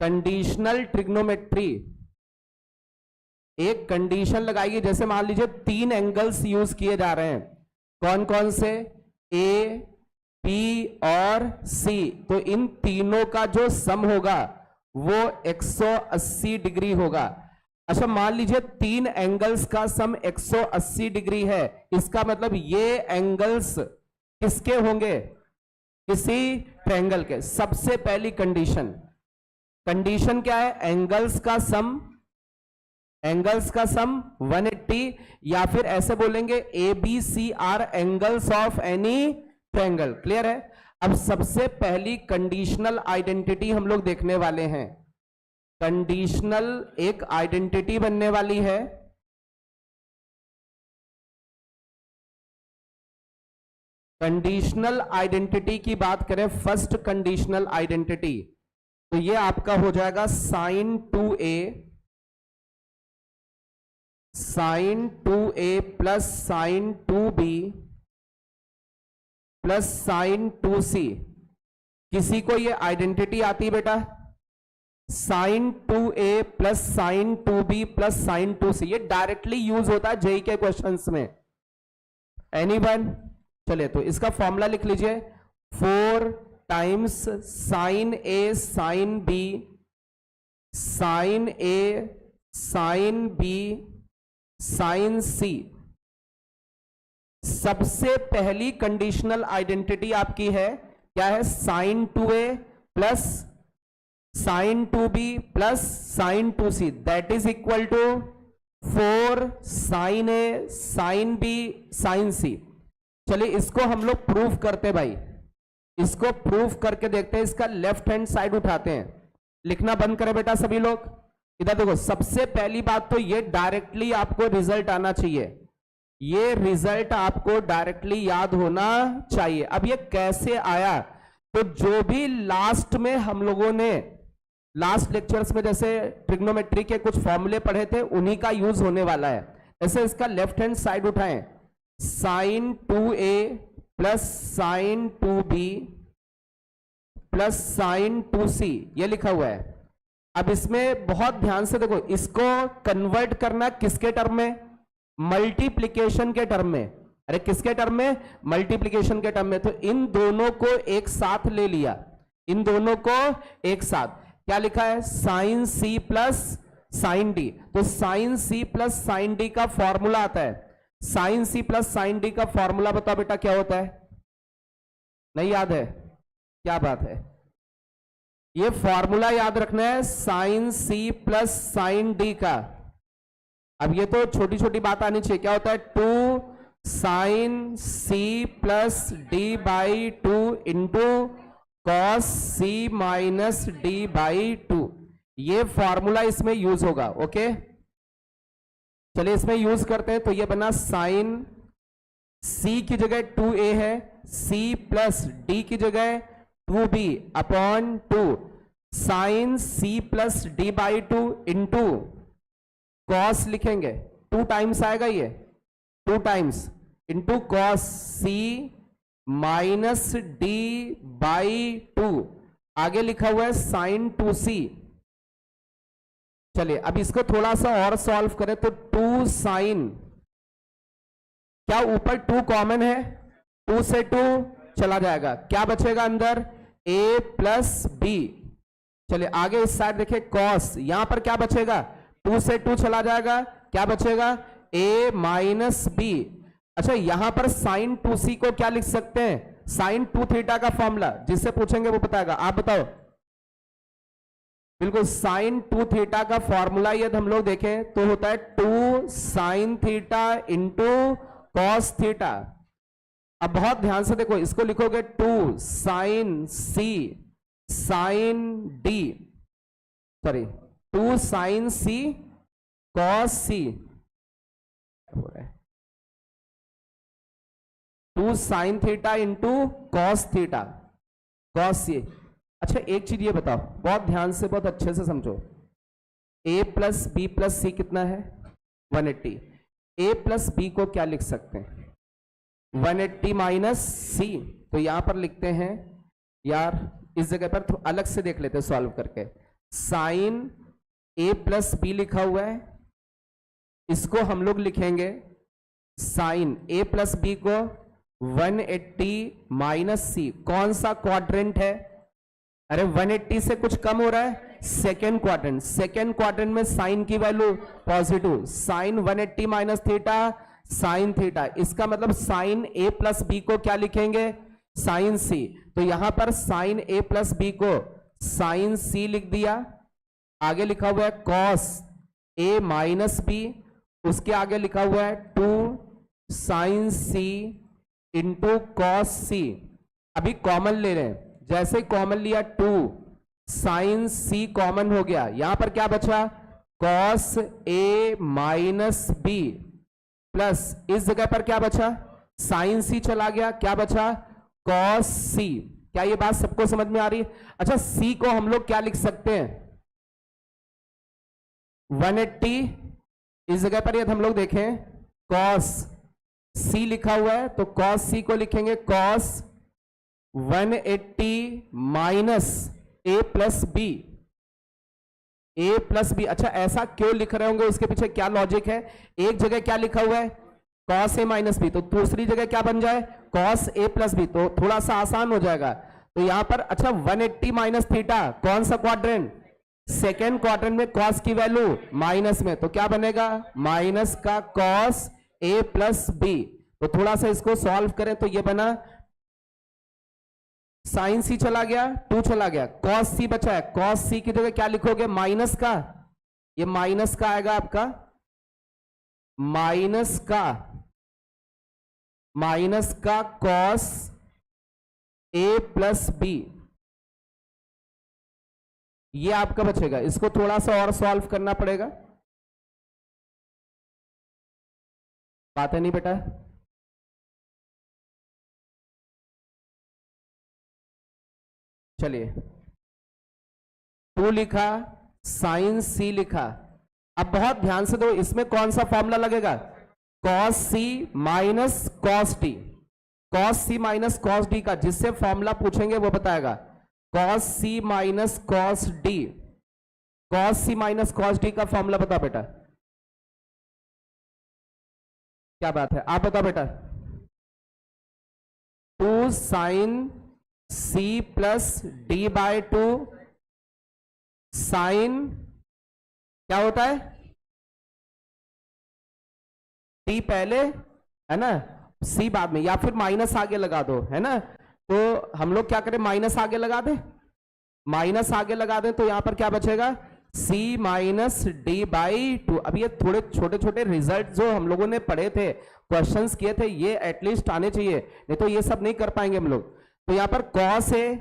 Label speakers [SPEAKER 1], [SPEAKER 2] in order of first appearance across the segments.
[SPEAKER 1] Conditional trigonometry एक condition लगाएगी, जैसे मान लीजिए 3 एंगल्स यूज किए जा रहे हैं, कौन कौन से, ए, बी और सी, तो इन तीनों का जो सम होगा वो 180 डिग्री होगा। अच्छा मान लीजिए 3 एंगल्स का सम 180 डिग्री है, इसका मतलब ये एंगल्स किसके होंगे, किसी ट्रायंगल के। सबसे पहली कंडीशन, कंडीशन क्या है, एंगल्स का सम 180, या फिर ऐसे बोलेंगे A B C are angles of any triangle. Clear है। अब सबसे पहली कंडीशनल आइडेंटिटी हम लोग देखने वाले हैं। कंडीशनल एक आइडेंटिटी बनने वाली है, कंडीशनल आइडेंटिटी की बात करें, फर्स्ट कंडीशनल आइडेंटिटी, तो ये आपका हो जाएगा sin 2a plus sin 2b plus sin 2c। किसी को ये आइडेंटिटी आती बेटा, sin 2a plus sin 2b plus sin 2c, ये डायरेक्टली यूज होता है जेई के क्वेश्चंस में। एनीवन? चलिए तो इसका फॉर्मूला लिख लीजिए, 4 times sin a sin b sin a sin b sin c। सबसे पहली कंडीशनल आइडेंटिटी आपकी है क्या है, sin 2a plus sin 2b plus sin 2c, that is equal to 4 sin a sin b sin c। चलिए इसको हम लोग प्रूफ करते भाई, इसको प्रूफ करके देखते हैं। इसका लेफ्ट हैंड साइड उठाते हैं, लिखना बंद करें बेटा सभी लोग। इधर देखो, सबसे पहली बात तो ये डायरेक्टली आपको रिजल्ट आना चाहिए, ये रिजल्ट आपको डायरेक्टली याद होना चाहिए। अब ये कैसे आया, तो जो भी लास्ट में हम लोगों ने लास्ट लेक्चर्स में जैसे ट्रिग्नोमेट्री के कुछ फॉर्मूले पढ़े थे, उन्हीं का यूज होने वाला है। ऐसे इसका लेफ्ट हैंड साइड उठाएं, sin 2a plus sin 2b plus sin 2c, ये लिखा हुआ है। अब इसमें बहुत ध्यान से देखो, इसको कन्वर्ट करना किसके टर्म में, मल्टीप्लिकेशन के टर्म में। अरे किसके टर्म में, मल्टीप्लिकेशन के टर्म में। तो इन दोनों को एक साथ ले लिया, इन दोनों को एक साथ, क्या लिखा है, sin c plus sin d। तो sin c plus sin d का फॉर्मूला आता है, sin c plus sin d का फॉर्मूला बताओ बेटा क्या होता है, नहीं याद है, क्या बात है, ये फॉर्मूला याद रखना है sin c plus sin d का। अब ये तो छोटी छोटी बात आनी चाहिए, क्या होता है, 2 sin c plus d by 2 into cos c minus d by 2, ये फॉर्मूला इसमें यूज होगा। ओके चलिए इसमें यूज करते हैं। तो ये बना sin c की जगह 2a है, c प्लस d की जगह 2b upon 2 sin c plus d by 2 into cos लिखेंगे, 2 टाइम्स आएगा ये, 2 times into cos c minus d by 2, आगे लिखा हुआ है sin 2c। चलिए अब इसको थोड़ा सा और सॉल्व करें, तो 2 sin, क्या ऊपर 2 कॉमन है, 2 से 2 चला जाएगा, क्या बचेगा अंदर, a प्लस बी। चलिए आगे इस साइड देखिए cos, यहां पर क्या बचेगा, 2 से 2 चला जाएगा, क्या बचेगा, a माइनस बी। अच्छा यहां पर sin 2c को क्या लिख सकते हैं, sin 2 थीटा का फॉर्मूला, जिससे पूछेंगे वो बताएगा, आप बताओ। बिल्कुल sin 2 थीटा का फॉर्मूला यदि हम लोग देखें तो होता है 2 sin theta into cos theta. अब बहुत ध्यान से देखो, इसको लिखोगे 2 sin c sin d, sorry 2 sin c cos c, 2 sin theta into cos theta cos c। अच्छा एक चीज ये बताओ, बहुत ध्यान से बहुत अच्छे से समझो, a प्लस बी प्लस सी कितना है, 180। a प्लस बी को क्या लिख सकते हैं, 180 माइनस सी। तो यहां पर लिखते हैं, यार इस जगह पर अलग से देख लेते हैं सॉल्व करके, साइन ए प्लस बी लिखा हुआ है, इसको हम लोग लिखेंगे साइन ए प्लस बी को 180 माइनस सी। कौन सा क्वाड्रेंट है? अरे 180 से कुछ कम हो रहा है, सेकेंड क्वाड्रेंट। सेकेंड क्वाड्रेंट में साइन की value positive, sine 180 minus theta sine theta. इसका मतलब साइन ए प्लस बी को क्या लिखेंगे? Sine C. तो यहां पर साइन ए प्लस बी को साइन सी लिख दिया। आगे लिखा हुआ है कॉस ए माइनस बी, उसके आगे लिखा हुआ है 2 साइन सी इंटू कॉस सी। अभी कॉमन ले रहे हैं, जैसे कॉमन लिया 2 साइन सी कॉमन हो गया, यहां पर क्या बचा? Cos A minus B plus इस जगह पर क्या बचा? साइन सी चला गया, क्या बचा? Cos C. क्या ये बात सबको समझ में आ रही है? अच्छा, सी को हम लोग क्या लिख सकते हैं? 180, इस जगह पर यदि हम लोग देखें कॉस सी लिखा हुआ है तो कॉस सी को लिखेंगे कॉस 180 माइनस ए प्लस बी, ए प्लस बी। अच्छा, ऐसा क्यों लिख रहे होंगे? उसके पीछे क्या लॉजिक है? एक जगह क्या लिखा हुआ है? कॉस ए माइनस बी, तो दूसरी जगह क्या बन जाए? Cos A plus B. तो थोड़ा सा आसान हो जाएगा। तो यहां पर अच्छा 180 माइनस थीटा, कौन सा क्वाड्रेंट? सेकेंड क्वाड्रेंट में कॉस की वैल्यू माइनस में, तो क्या बनेगा? माइनस का कॉस ए प्लस बी। तो थोड़ा सा इसको सॉल्व करें तो ये बना साइन सी चला गया, 2 चला गया, कॉस सी बचा है। कॉस सी की जगह क्या लिखोगे? माइनस का, ये माइनस का आएगा आपका, माइनस का कॉस ए प्लस बी, ये आपका बचेगा। इसको थोड़ा सा और सॉल्व करना पड़ेगा। बात है नहीं बेटा? चलिए, 2 लिखा, साइन सी लिखा। अब बहुत ध्यान से दो, इसमें कौन सा फॉर्मूला लगेगा? Cos C minus cos D, cos C minus cos D का जिससे फॉर्मूला पूछेंगे वो बताएगा। Cos C minus cos D, cos C minus cos D का फॉर्मूला बता बेटा। क्या बात है, आप बताओ बेटा। 2 sine C plus D by 2 sine क्या होता है? टी पहले है ना, सी बाद में, या फिर माइनस आगे लगा दो, है ना। तो हम लोग क्या करें? माइनस आगे लगा दें, माइनस आगे लगा दें तो यहां पर क्या बचेगा? सी माइनस डी बाई 2। अब ये थोड़े छोटे छोटे रिजल्ट जो हम लोगों ने पढ़े थे, क्वेश्चंस किए थे, ये एटलीस्ट आने चाहिए, नहीं तो ये सब नहीं कर पाएंगे हम लोग। तो यहां पर कॉस है,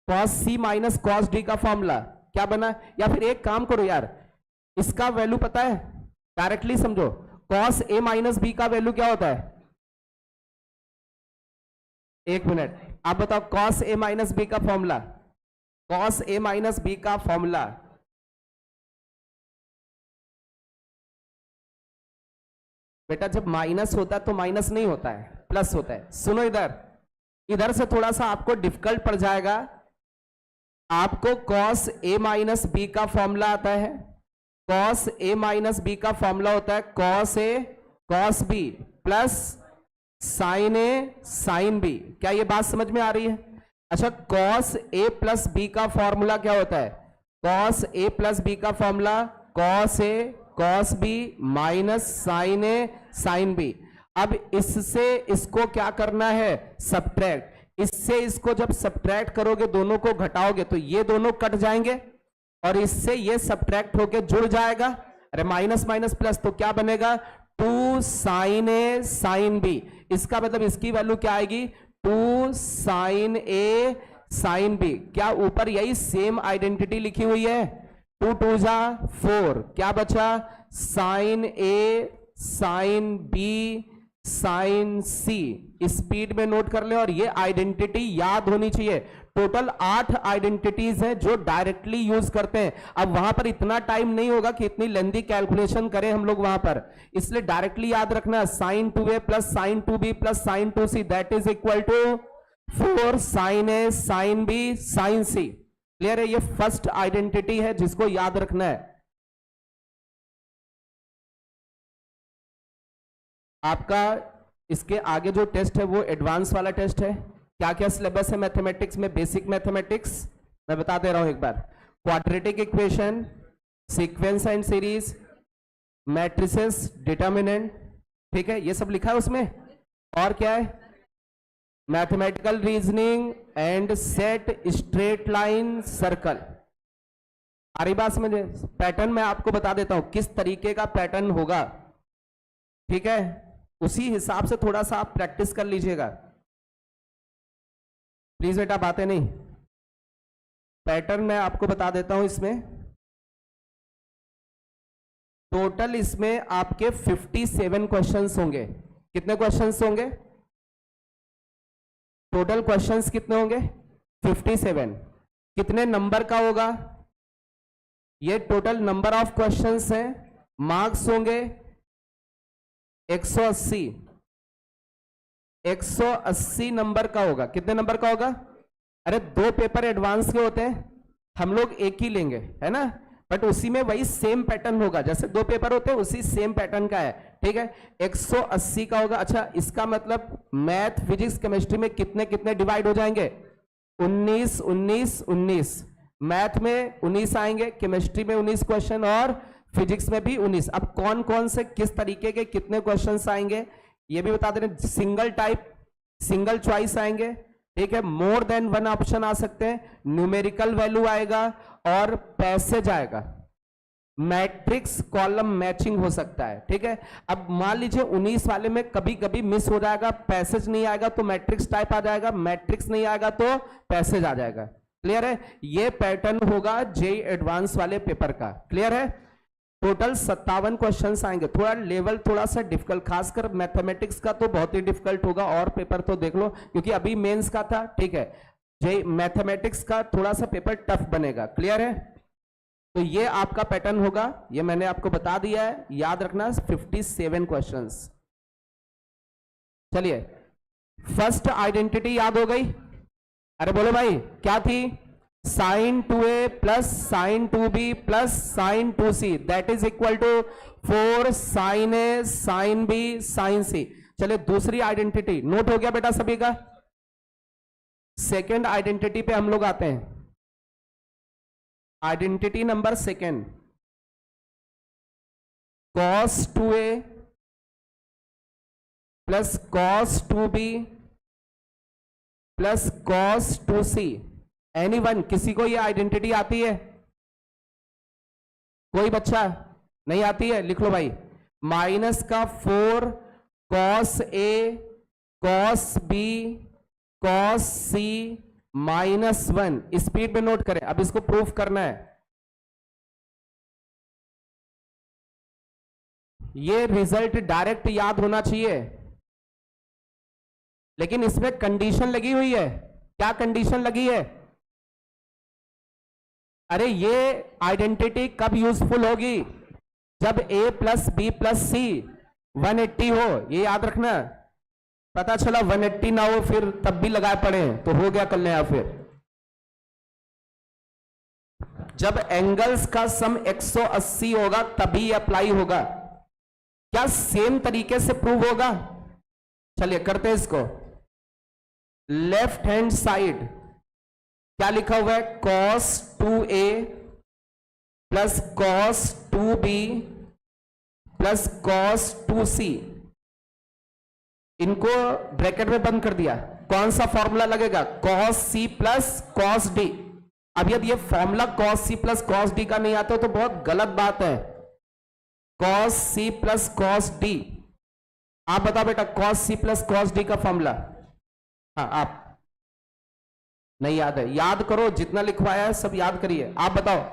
[SPEAKER 1] cos C minus cos D का फॉर्मूला क्या बना? या फिर एक काम करो यार, इसका वैल्यू पता है, डायरेक्टली समझो। कॉस ए माइनस बी का वैल्यू क्या होता है? एक मिनट, आप बताओ कॉस ए माइनस बी का formula, cos A minus B का फॉर्मूला। बेटा जब माइनस होता है तो माइनस नहीं होता है, प्लस होता है। सुनो इधर, इधर से थोड़ा सा आपको डिफिकल्ट पड़ जाएगा। आपको कॉस ए माइनस बी का फॉर्मूला आता है, कॉस ए माइनस बी का फॉर्मूला होता है cos A cos B plus sign A sine B. क्या ये बात समझ में आ रही है? अच्छा, कॉस ए प्लस बी का फॉर्मूला क्या होता है? कॉस ए प्लस बी का formula cos A cos B minus sign A sine B. अब इससे इसको क्या करना है? सब्ट्रैक्ट। इससे इसको जब सब्ट्रैक्ट करोगे, दोनों को घटाओगे तो ये दोनों कट जाएंगे और इससे ये सब्ट्रैक्ट होके जुड़ जाएगा। अरे माइनस माइनस प्लस, तो क्या बनेगा? 2 साइन ए साइन बी। इसका मतलब इसकी वैल्यू क्या आएगी? 2 साइन ए साइन बी। क्या ऊपर यही सेम आइडेंटिटी लिखी हुई है? 2 2 जा 4, क्या बचा? Sign A sine B sine C. Speed में नोट कर ले, और ये आइडेंटिटी याद होनी चाहिए। टोटल 8 आइडेंटिटीज हैं जो डायरेक्टली यूज करते हैं। अब वहां पर इतना टाइम नहीं होगा कि इतनी लेंथी कैलकुलेशन करें हम लोग वहां पर, इसलिए डायरेक्टली याद रखना, sine 2a plus sine 2b plus sine 2c that is equal to 4 sine A sine B sine C. Clear है? ये फर्स्ट आइडेंटिटी है जिसको याद रखना है। आपका इसके आगे जो टेस्ट है वो एडवांस वाला टेस्ट है। क्या क्या सिलेबस है मैथमेटिक्स में? बेसिक मैथमेटिक्स मैं बता दे रहा हूं एक बार, quadratic equation, sequence and series, matrices, determinant, ठीक है, ये सब लिखा है उसमें। और क्या है? Mathematical reasoning and set straight line circle. आ रही बात समझ? पैटर्न मैं आपको बता देता हूं किस तरीके का पैटर्न होगा, ठीक है, उसी हिसाब से थोड़ा सा आप प्रैक्टिस कर लीजिएगा। प्लीज बेटा बातें नहीं, पैटर्न मैं आपको बता देता हूं। इसमें टोटल इसमें आपके 57 क्वेश्चंस होंगे। कितने क्वेश्चंस होंगे? टोटल क्वेश्चंस कितने होंगे? 57। कितने नंबर का होगा? ये टोटल नंबर ऑफ क्वेश्चंस हैं। मार्क्स होंगे 180। 180 नंबर का होगा। कितने नंबर का होगा? अरे 2 पेपर एडवांस के होते हैं, हम लोग एक ही लेंगे, है ना, बट उसी में वही सेम पैटर्न होगा। जैसे 2 पेपर होते हैं उसी सेम पैटर्न का है, ठीक है। 180 का होगा। अच्छा, इसका मतलब मैथ, फिजिक्स, केमिस्ट्री में कितने कितने डिवाइड हो जाएंगे? 19 19 19। मैथ में 19 आएंगे, केमिस्ट्री में 19 क्वेश्चन और फिजिक्स में भी 19। अब कौन कौन से किस तरीके के कितने क्वेश्चंस आएंगे ये भी बता दे रहे। सिंगल टाइप, सिंगल चॉइस आएंगे, ठीक है, मोर देन वन ऑप्शन आ सकते हैं, न्यूमेरिकल वैल्यू आएगा और पैसेज आएगा, मैट्रिक्स कॉलम मैचिंग हो सकता है, ठीक है। अब मान लीजिए 19 वाले में कभी कभी मिस हो जाएगा, पैसेज नहीं आएगा तो मैट्रिक्स टाइप आ जाएगा, मैट्रिक्स नहीं आएगा तो पैसेज आ जाएगा। क्लियर है? ये पैटर्न होगा जेईई एडवांस वाले पेपर का। क्लियर है? टोटल 57 क्वेश्चंस आएंगे। थोड़ा लेवल थोड़ा सा डिफिकल्ट, खासकर मैथमेटिक्स का तो बहुत ही डिफिकल्ट होगा, और पेपर तो देख लो क्योंकि अभी मेंस का था, ठीक है। जेईई मैथमेटिक्स का थोड़ा सा पेपर टफ बनेगा। क्लियर है? तो ये आपका पैटर्न होगा, ये मैंने आपको बता दिया है, याद रखना 57 क्वेश्चंस। चलिए, फर्स्ट आइडेंटिटी याद हो गई? अरे बोलो भाई, क्या थी? Sine 2a plus sine 2b plus sine 2c that is equal to 4 sine a sine b sine c। चलिए दूसरी आइडेंटिटी नोट हो गया बेटा सभी का? सेकेंड आइडेंटिटी पे हम लोग आते हैं। Identity number second, cos 2a plus cos 2b plus cos 2c। Anyone, किसी को ये आइडेंटिटी आती है? कोई बच्चा नहीं आती है? लिख लो भाई, माइनस का 4 cos a cos b cos c minus 1। Speed में नोट करें, अब इसको प्रूफ करना है। ये रिजल्ट डायरेक्ट याद होना चाहिए, लेकिन इसमें कंडीशन लगी हुई है। क्या कंडीशन लगी है? अरे ये आइडेंटिटी कब यूजफुल होगी? जब a प्लस बी प्लस सी 180 हो, ये याद रखना। पता चला 180 ना हो फिर तब भी लगाए पड़े तो हो गया कर लें। फिर जब एंगल्स का सम 180 होगा तभी अप्लाई होगा। क्या सेम तरीके से प्रूव होगा? चलिए करते हैं इसको। लेफ्ट हैंड साइड क्या लिखा हुआ है? cos 2a plus cos 2b plus cos 2c। इनको ब्रैकेट में बंद कर दिया। कौन सा फॉर्मूला लगेगा? cos c plus cos d। अब यदि ये formula cos c plus cos d का नहीं आता तो बहुत गलत बात है। cos c plus cos d, आप बताओ बेटा cos c plus cos d का फॉर्मूला। हाँ, आप नहीं याद है? याद करो, जितना लिखवाया है सब याद करिए। आप बताओ,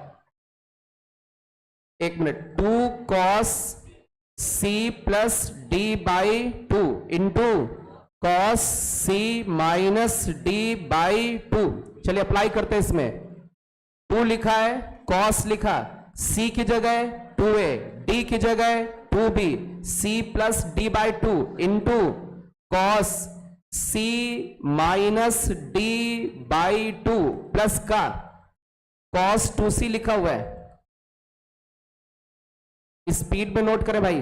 [SPEAKER 1] एक minute. 2 cos c plus d by 2 into cos c minus d by 2। चलिए अप्लाई करते हैं इसमें। 2 लिखा है, cos लिखा, c की जगह 2a, d की जगह 2b, c plus d by 2 into cos c minus d by 2 plus का cos 2c लिखा हुआ है, स्पीड में नोट करें भाई।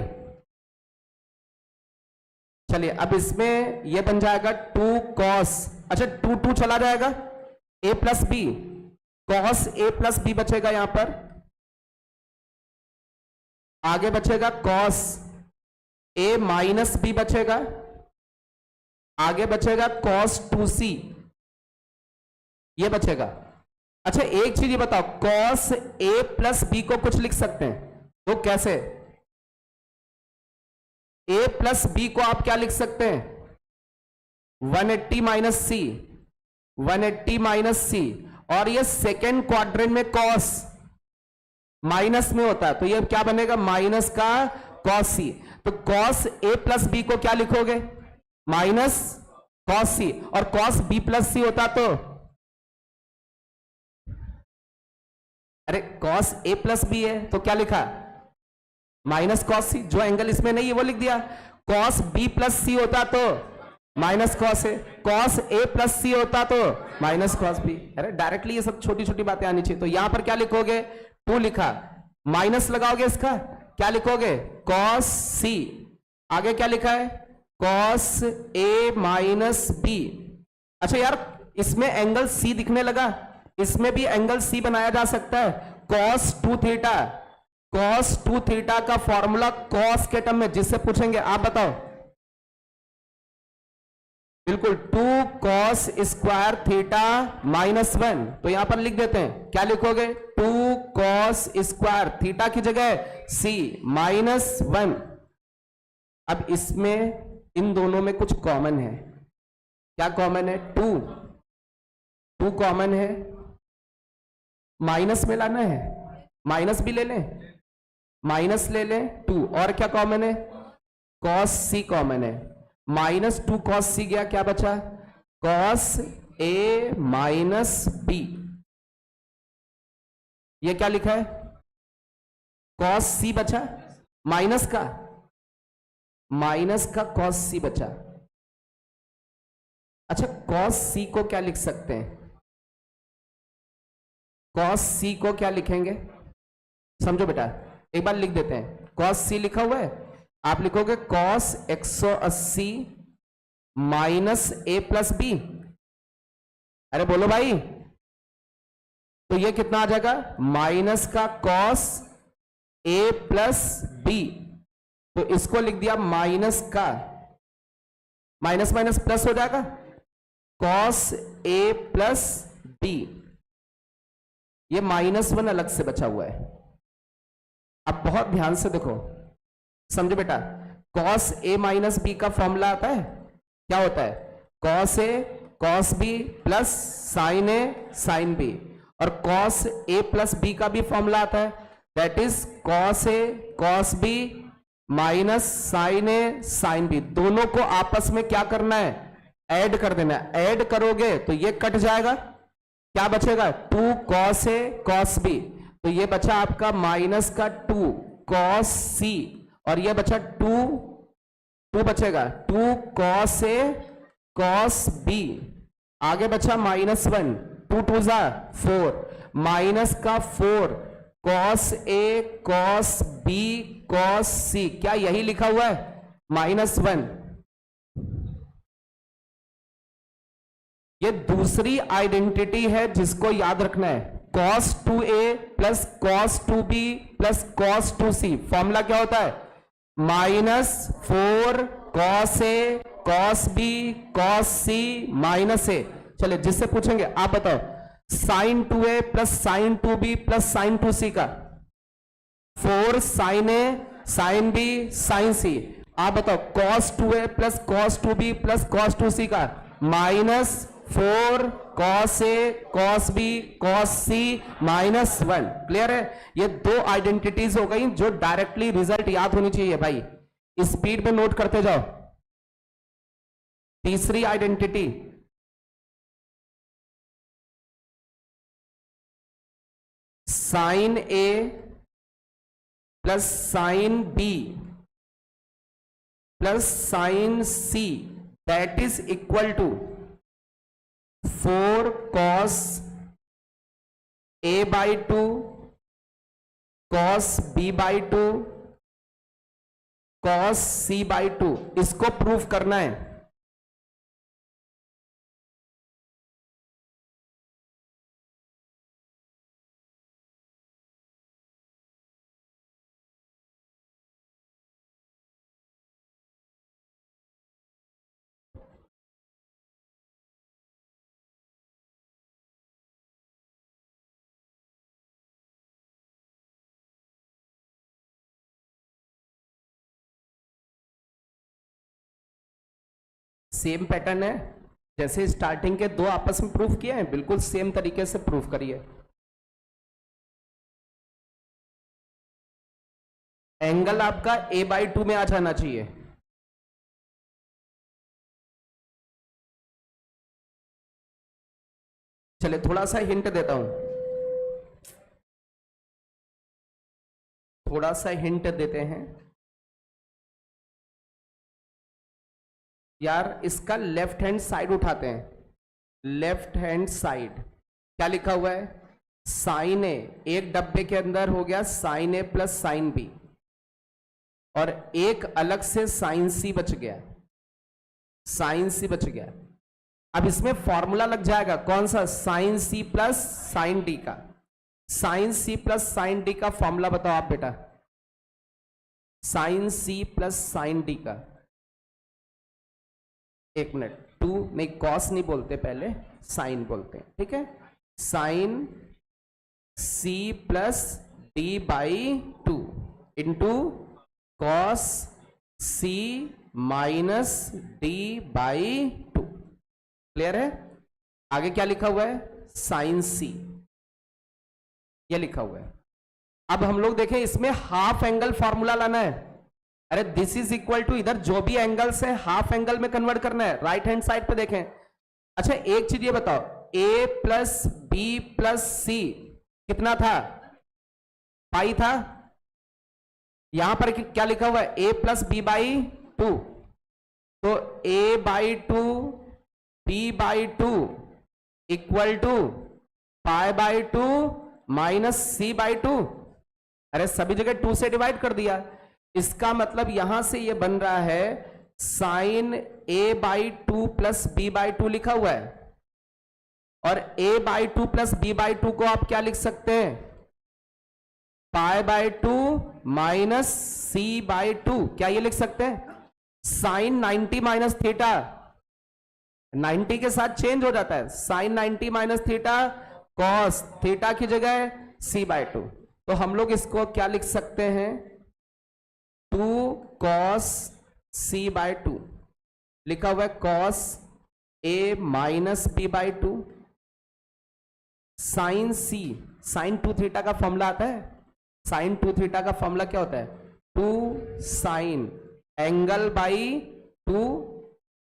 [SPEAKER 1] चलिए अब इसमें यह बन जाएगा 2 cos, अच्छा 2 चला जाएगा, a plus B, cos a plus B बचेगा यहां पर, आगे बचेगा cos a माइनस बी बचेगा, आगे बचेगा cos 2c, ये बचेगा। अच्छा एक चीज ये बताओ, cos a प्लस बी को कुछ लिख सकते हैं तो कैसे? a प्लस बी को आप क्या लिख सकते हैं? 180 माइनस सी, 180 माइनस सी, और ये सेकेंड क्वाड्रेंट में cos माइनस में होता है तो ये क्या बनेगा? माइनस का cos सी। तो cos a प्लस बी को क्या लिखोगे? माइनस cos सी, और cos b प्लस सी होता तो, अरे cos a प्लस बी है तो क्या लिखा? माइनस cos सी। जो एंगल इसमें नहीं है वो लिख दिया। cos b प्लस सी होता तो minus cos a, cos a plus C होता तो माइनस cos b। अरे डायरेक्टली ये सब छोटी छोटी बातें आनी चाहिए। तो यहां पर क्या लिखोगे? 2 लिखा, माइनस लगाओगे इसका, क्या लिखोगे? cos c, आगे क्या लिखा है? cos a minus b। अच्छा यार इसमें एंगल c दिखने लगा, इसमें भी एंगल c बनाया जा सकता है। cos 2 थीटा, cos 2 थीटा का फॉर्मूला cos के टर्म में जिससे पूछेंगे आप बताओ। बिल्कुल 2 cos स्क्वायर थीटा माइनस 1, तो यहां पर लिख देते हैं, क्या लिखोगे? 2 cos स्क्वायर थीटा की जगह c माइनस 1। अब इसमें इन दोनों में कुछ कॉमन है, क्या कॉमन है? 2 कॉमन है, माइनस में लाना है, माइनस भी ले लें, माइनस ले लें 2, और क्या कॉमन है? cos c कॉमन है, माइनस 2 cos c गया, क्या बचा? cos a minus b। ये क्या लिखा है? cos c बचा, माइनस का cos c बचा। अच्छा cos c को क्या लिख सकते हैं? cos c को क्या लिखेंगे? समझो बेटा, एक बार लिख देते हैं। cos c लिखा हुआ है, आप लिखोगे cos 180 minus a plus B. अरे बोलो भाई, तो ये कितना आ जाएगा? माइनस का cos a प्लस बी, तो इसको लिख दिया माइनस का, माइनस माइनस प्लस हो जाएगा, cos a प्लस बी। ये -1 अलग से बचा हुआ है। अब बहुत ध्यान से देखो, समझो बेटा, cos a माइनस बी का फॉर्मूला आता है, क्या होता है? cos a cos b plus sin a sin b, और cos a प्लस b का भी फॉर्मूला आता है, that is cos a cos b minus sin a sin b। दोनों को आपस में क्या करना है? ऐड कर देना है। ऐड करोगे तो ये कट जाएगा, क्या बचेगा? 2 cos a cos b, तो ये बचा आपका माइनस का 2 cos c, और ये बचा 2 बचेगा 2 cos a cos b, आगे बचा -1, 2 2 जा 4, माइनस का 4 cos a cos b cos c, क्या यही लिखा हुआ है? -1। ये दूसरी आइडेंटिटी है जिसको याद रखना है। cos 2a plus cos 2b plus cos 2c, formula क्या होता है? -4 cos a cos b cos c minus a। चलिए जिससे पूछेंगे आप बताओ, sin 2a plus sin 2b plus sin 2c का 4 sin a sin b sin c। आप बताओ cos 2a plus cos 2b plus cos 2c का -4 cos a cos b cos c -1। Clear है? ये दो आइडेंटिटीज हो गई जो डायरेक्टली रिजल्ट याद होनी चाहिए भाई, स्पीड में नोट करते जाओ। तीसरी identity, sin a plus sin b plus sin c, that is equal to 4 cos A by two cos B by two cos C by two, इसको प्रूफ करना है। सेम पैटर्न है, जैसे स्टार्टिंग के दो आपस में प्रूफ किए हैं, बिल्कुल सेम तरीके से प्रूफ करिए। एंगल आपका ए बाई टू में आ जाना चाहिए। चलिए थोड़ा सा हिंट देता हूं, थोड़ा सा हिंट देते हैं यार। इसका लेफ्ट हैंड साइड उठाते हैं, लेफ्ट हैंड साइड क्या लिखा हुआ है, साइन ए, एक डब्बे के अंदर हो गया sign A plus sine B, और एक अलग से साइन सी बच गया, साइन सी बच गया। अब इसमें फॉर्मूला लग जाएगा कौन सा, sine C plus sine D का। Sine C plus sine D का फॉर्मूला बताओ आप बेटा, sine C plus sine D का। एक मिनट, टू नहीं, कॉस नहीं बोलते, पहले साइन बोलते हैं, ठीक है। Sine C plus D by two into cos C minus D by two. Clear है? आगे क्या लिखा हुआ है, साइन सी, ये लिखा हुआ है। अब हम लोग देखें, इसमें हाफ एंगल फॉर्मूला लाना है। अरे दिस इज इक्वल टू, इधर जो भी एंगल्स है हाफ एंगल में कन्वर्ट करना है। राइट हैंड साइड पे देखें। अच्छा एक चीज ये बताओ, ए प्लस बी प्लस सी कितना था, पाई था। यहां पर क्या लिखा हुआ है, A plus B by two, तो A by two B by two equal to pi by two minus C by two. अरे सभी जगह टू से डिवाइड कर दिया। इसका मतलब यहां से ये बन रहा है sine A by two plus B by two लिखा हुआ है, और A by two plus B by two को आप क्या लिख सकते हैं, pi by two minus C by two. क्या ये लिख सकते हैं, साइन 90 माइनस थीटा, 90 के साथ चेंज हो जाता है, sine 90 minus theta cos theta की जगह सी बाई टू। तो हम लोग इसको क्या लिख सकते हैं, 2 कॉस सी बाई टू लिखा हुआ है, cos A minus B by two, sine C, sine 2 theta का फॉर्मूला आता है, साइन 2 थीटा का फॉर्मूला क्या होता है, 2 sign angle by 2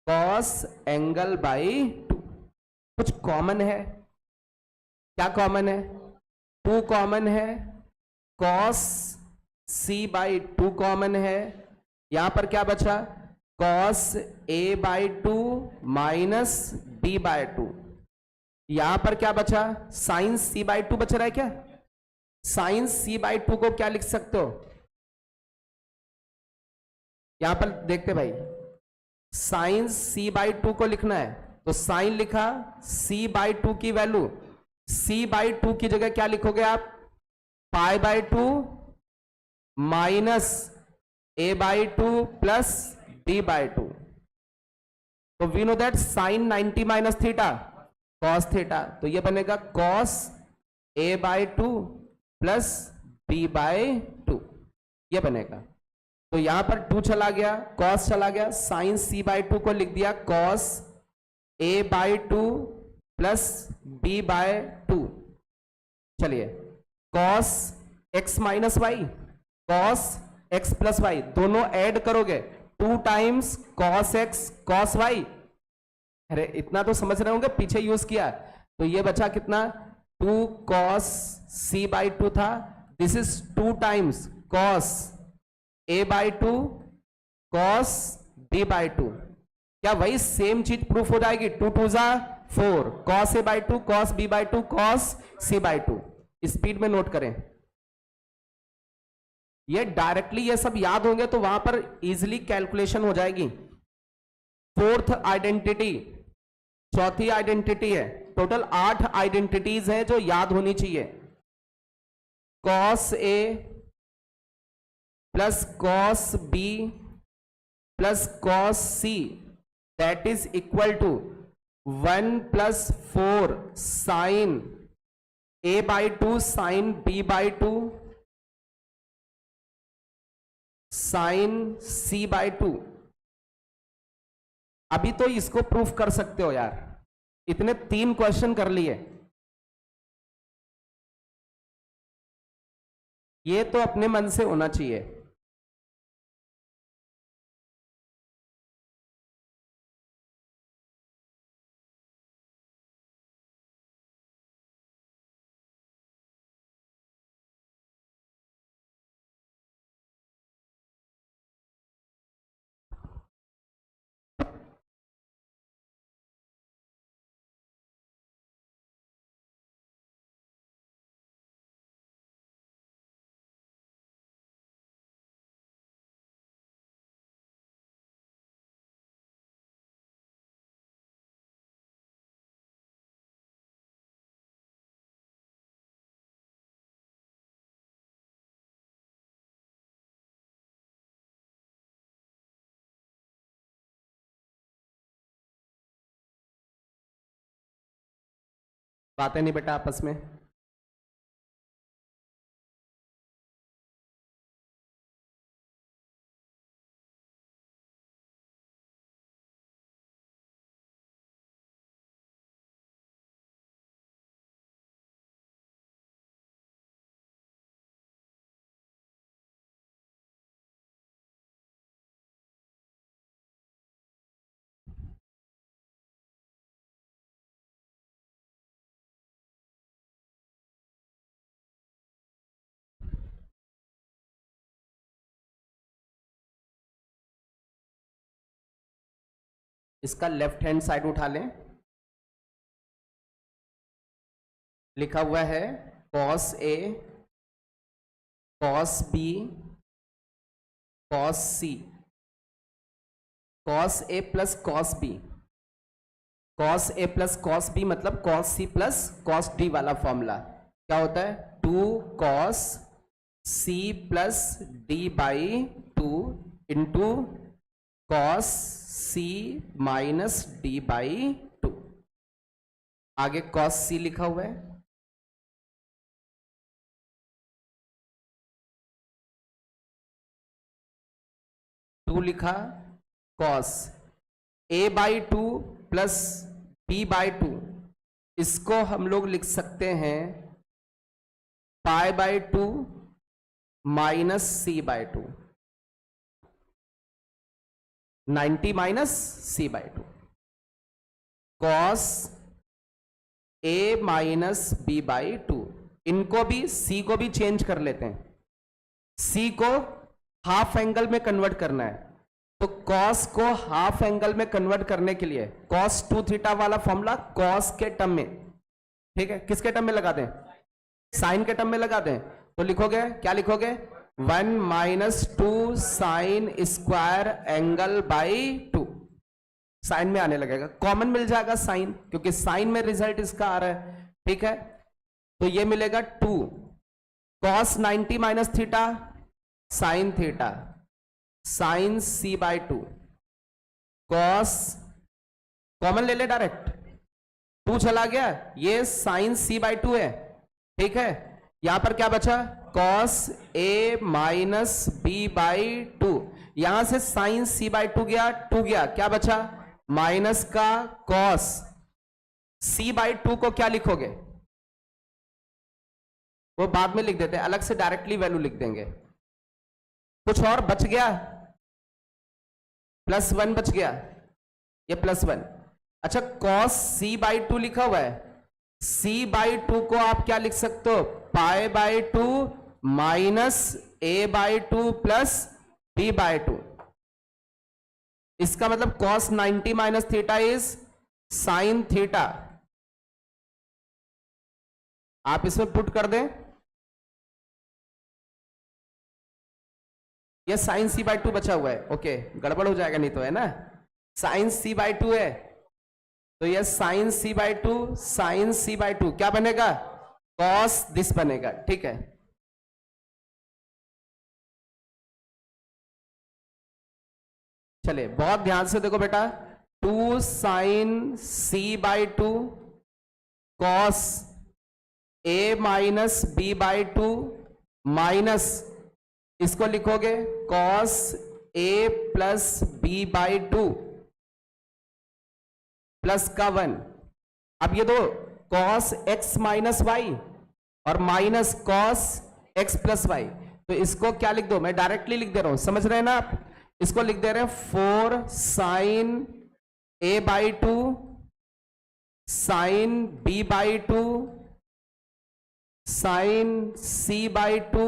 [SPEAKER 1] cos angle by 2। कुछ कॉमन है, क्या कॉमन है, 2 कॉमन है, कॉस सी बाई 2 कॉमन है, यहां पर क्या बचा, cos A by 2 minus B by 2, यहां पर क्या बचा, साइन सी बाई 2 बच रहा है। क्या साइन सी बाई 2 को क्या लिख सकते हो, यहां पर देखते भाई, साइन सी बाई 2 को लिखना है तो साइन लिखा, सी बाई 2 की वैल्यू, सी बाई 2 की जगह क्या लिखोगे आप, pi by 2 minus A by 2 plus B by 2। तो we know that sine 90 minus theta cos theta, तो ये बनेगा cos A by 2 plus B by 2, ये बनेगा। तो यहां पर 2 चला गया, कॉस चला गया, साइन सी बाई 2 को लिख दिया cos A by 2 plus B by 2। चलिए cos X minus Y, cos X plus Y, दोनों ऐड करोगे 2 times cos X cos Y. अरे इतना तो समझ रहे होंगे, पीछे यूज किया। तो ये बचा कितना, 2 कॉस सी बाई 2 था, this is 2 times cos A by 2 cos B by 2। क्या वही सेम चीज प्रूफ हो जाएगी, 2 2 जा 4, cos A by 2 cos B by 2 cos C by 2। Speed में नोट करें। ये डायरेक्टली ये सब याद होंगे तो वहां पर इजीली कैलकुलेशन हो जाएगी। फोर्थ आइडेंटिटी, चौथी आइडेंटिटी है। टोटल 8 आइडेंटिटीज हैं जो याद होनी चाहिए। Cos A plus cos B plus cos C that is equal to 1 plus 4 sine A by 2 sine B by 2 sine C by 2। अभी तो इसको प्रूफ कर सकते हो यार, इतने 3 क्वेश्चन कर लिए। ये तो अपने मन से होना चाहिए। बातें नहीं बेटा आपस में। इसका लेफ्ट हैंड साइड उठा लें। लिखा हुआ है cos A cos B cos C, cos A plus cos B, cos A plus cos B मतलब cos C plus cos D वाला फॉर्मूला क्या होता है 2 cos C plus D by 2 into cos C minus D by 2। आगे cos C लिखा हुआ है, two लिखा cos A by 2 plus B by 2, इसको हम लोग लिख सकते हैं pi by 2 minus C by 2, 90 minus C by 2, cos A minus B by 2। इनको भी सी को भी चेंज कर लेते हैं, सी को हाफ एंगल में कन्वर्ट करना है तो कॉस को हाफ एंगल में कन्वर्ट करने के लिए कॉस 2 थीटा वाला फॉर्मूला कॉस के टर्म में, ठीक है, किसके टर्म में लगा दें साइन के टर्म में लगा दें तो लिखोगे क्या लिखोगे 1 minus 2 sine square angle by 2। Sine में आने लगेगा, कॉमन मिल जाएगा साइन क्योंकि साइन में रिजल्ट इसका आ रहा है, ठीक है। तो ये मिलेगा 2 cos 90 minus theta sine theta sine C by 2, cos common ले ले डायरेक्ट 2 चला गया, ये साइन सी बाई 2 है, ठीक है। यहां पर क्या बचा cos A minus B by 2, यहां से साइन सी बाई 2 गया 2 गया, क्या बचा माइनस का कॉस सी बाई 2 को क्या लिखोगे वो बाद में लिख देते हैं, अलग से डायरेक्टली वैल्यू लिख देंगे। कुछ और बच गया +1 बच गया, ये +1। अच्छा कॉस सी बाई 2 लिखा हुआ है, सी बाई 2 को आप क्या लिख सकते हो pi by 2 minus A by 2 plus B by 2। इसका मतलब cos 90 minus theta is sine theta, आप इसमें पुट कर दें, ये साइन सी बाई टू बचा हुआ है, ओके गड़बड़ हो जाएगा नहीं तो, है ना, साइन सी बाई टू है, तो ये sine C by two, sine C by two क्या बनेगा, कॉस दिस बनेगा, ठीक है। चलिए बहुत ध्यान से देखो बेटा, 2 sine C by two cos A minus B by two minus, इसको लिखोगे cos A plus B by two plus का 1। अब ये दो कॉस एक्स माइनस वाई और minus cos X plus Y, तो इसको क्या लिख दो, मैं डायरेक्टली लिख दे रहा हूं, समझ रहे हैं ना आप, इसको लिख दे रहे हैं 4 sine A by two sine B by two sine C by two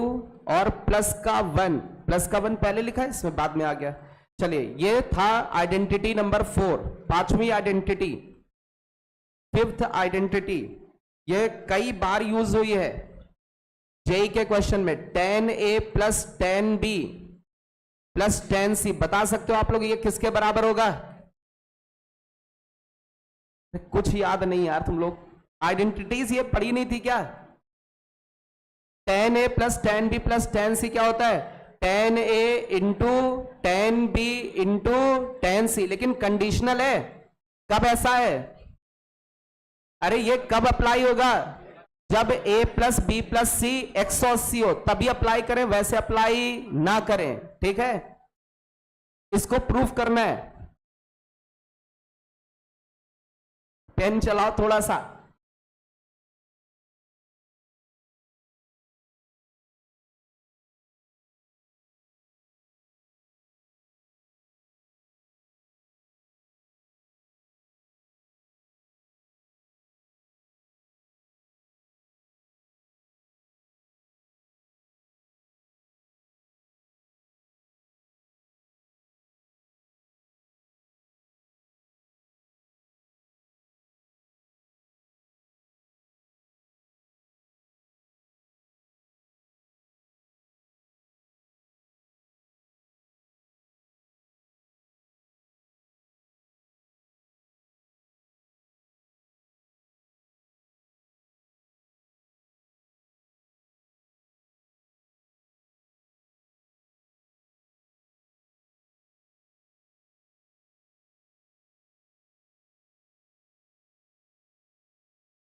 [SPEAKER 1] और प्लस का 1, प्लस का 1 पहले लिखा है, इसमें बाद में आ गया। चलिए ये था आइडेंटिटी नंबर 4, पांचवी आइडेंटिटी, फिफ्थ आइडेंटिटी, ये कई बार यूज हुई है जेई के क्वेश्चन में, tan a plus tan b plus tan c, बता सकते हो आप लोग ये किसके बराबर होगा, कुछ याद नहीं यार तुम लोग, आइडेंटिटीज ये पढ़ी नहीं थी क्या, tan a plus tan b plus tan c क्या होता है, tan a into tan b into tan c, लेकिन कंडीशनल है, कब ऐसा है, अरे ये कब अप्लाई होगा, जब a प्लस बी प्लस सी 180 हो तभी अप्लाई करें, वैसे अप्लाई ना करें, ठीक है, इसको प्रूफ करना है, पेन चलाओ थोड़ा सा,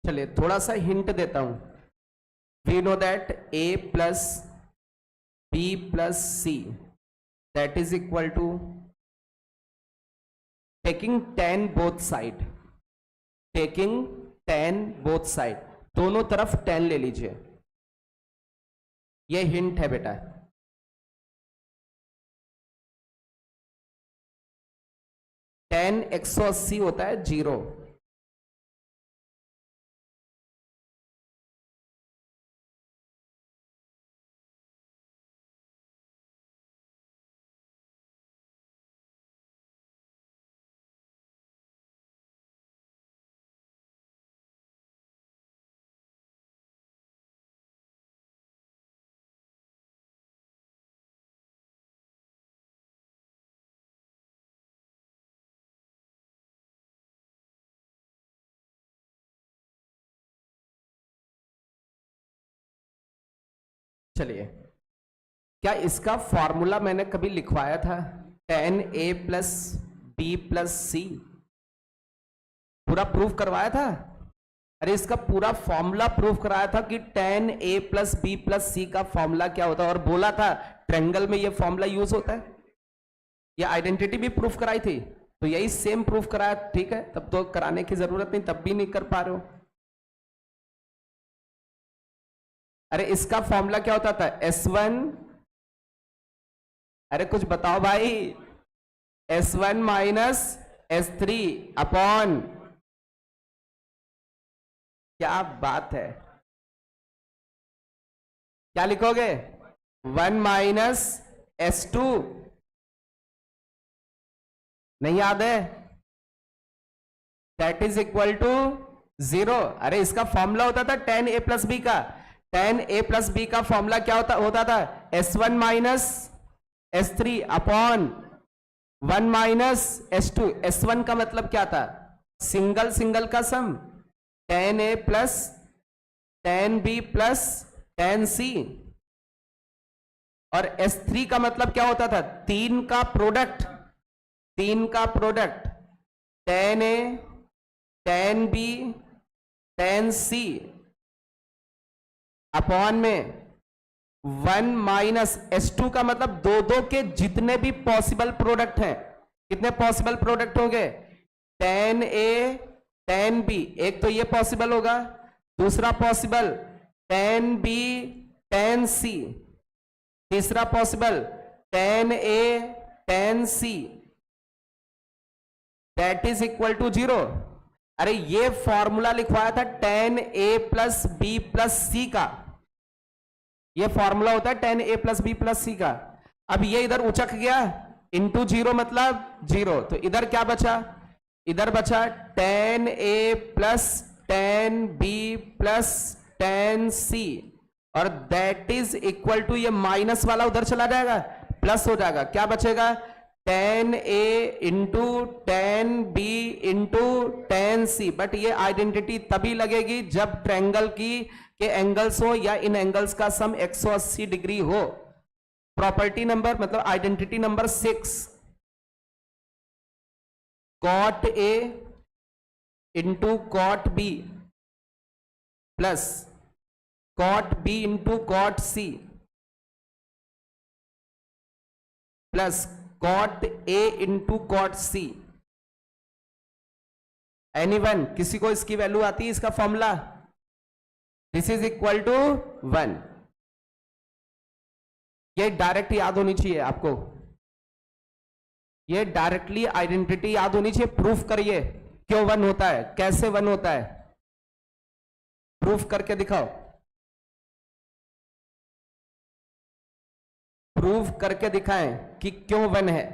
[SPEAKER 1] चलिए थोड़ा सा हिंट देता हूं, we know that a plus b plus c that is equal to taking tan both side, taking tan both side, दोनों तरफ tan ले लीजिए, ये हिंट है बेटा, tan 180 होता है 0, चलिए क्या इसका फॉर्मूला मैंने कभी लिखवाया था, tan a plus B plus C, पूरा प्रूफ करवाया था, अरे इसका पूरा फॉर्मूला प्रूफ कराया था कि tan a plus B plus C का फॉर्मूला क्या होता है, और बोला था ट्रायंगल में ये फॉर्मूला यूज होता है, ये आइडेंटिटी भी प्रूफ कराई थी, तो यही सेम प्रूफ कराया, ठीक है, तब तो कराने की जरूरत नहीं, तब भी नहीं कर पा रहे हो, अरे इसका फॉर्मूला क्या होता था, S1, अरे कुछ बताओ भाई, S1 माइनस S3 अपॉन, क्या बात है, क्या लिखोगे, 1 माइनस S2, नहीं याद है, दैट इज इक्वल टू 0। अरे इसका फॉर्मूला होता था tan a प्लस बी का। tan a प्लस बी का फॉर्मूला क्या होता था S1 minus S3 upon 1 minus S2। S1 का मतलब क्या था, सिंगल सिंगल का सम, tan a plus tan b plus tan c। और S3 का मतलब क्या होता था, तीन का product tan a tan b tan c upon में 1 माइनस S2 का मतलब दो दो के जितने भी पॉसिबल प्रोडक्ट हैं, कितने पॉसिबल प्रोडक्ट होंगे, tan a tan b, एक तो ये पॉसिबल होगा, दूसरा possible tan b tan c, तीसरा possible tan a tan c, that is equal to 0। अरे ये फॉर्मूला लिखवाया था tan a plus B plus C का, ये फॉर्मूला होता है tan a plus B plus C का। अब ये इधर उचक गया, इंटू 0 मतलब 0, तो इधर क्या बचा, इधर बचा tan a plus tan b plus tan c, और दैट इज इक्वल टू, ये माइनस वाला उधर चला जाएगा, प्लस हो जाएगा, क्या बचेगा, tan a into tan b into tan c। But ये आइडेंटिटी तभी लगेगी जब ट्रायंगल के एंगल्स हो या इन एंगल्स का सम 180 डिग्री हो। प्रॉपर्टी नंबर मतलब identity number 6, cot a into cot b plus cot b into cot c plus cot a into cot c। Anyone, किसी को इसकी वैल्यू आती है, इसका formula, this is equal to 1। ये डायरेक्ट याद होनी चाहिए आपको, ये डायरेक्टली आइडेंटिटी याद होनी चाहिए। प्रूफ करिए क्यों 1 होता है, कैसे 1 होता है, प्रूफ करके दिखाओ, प्रूफ करके दिखाएं कि क्यों 1 है।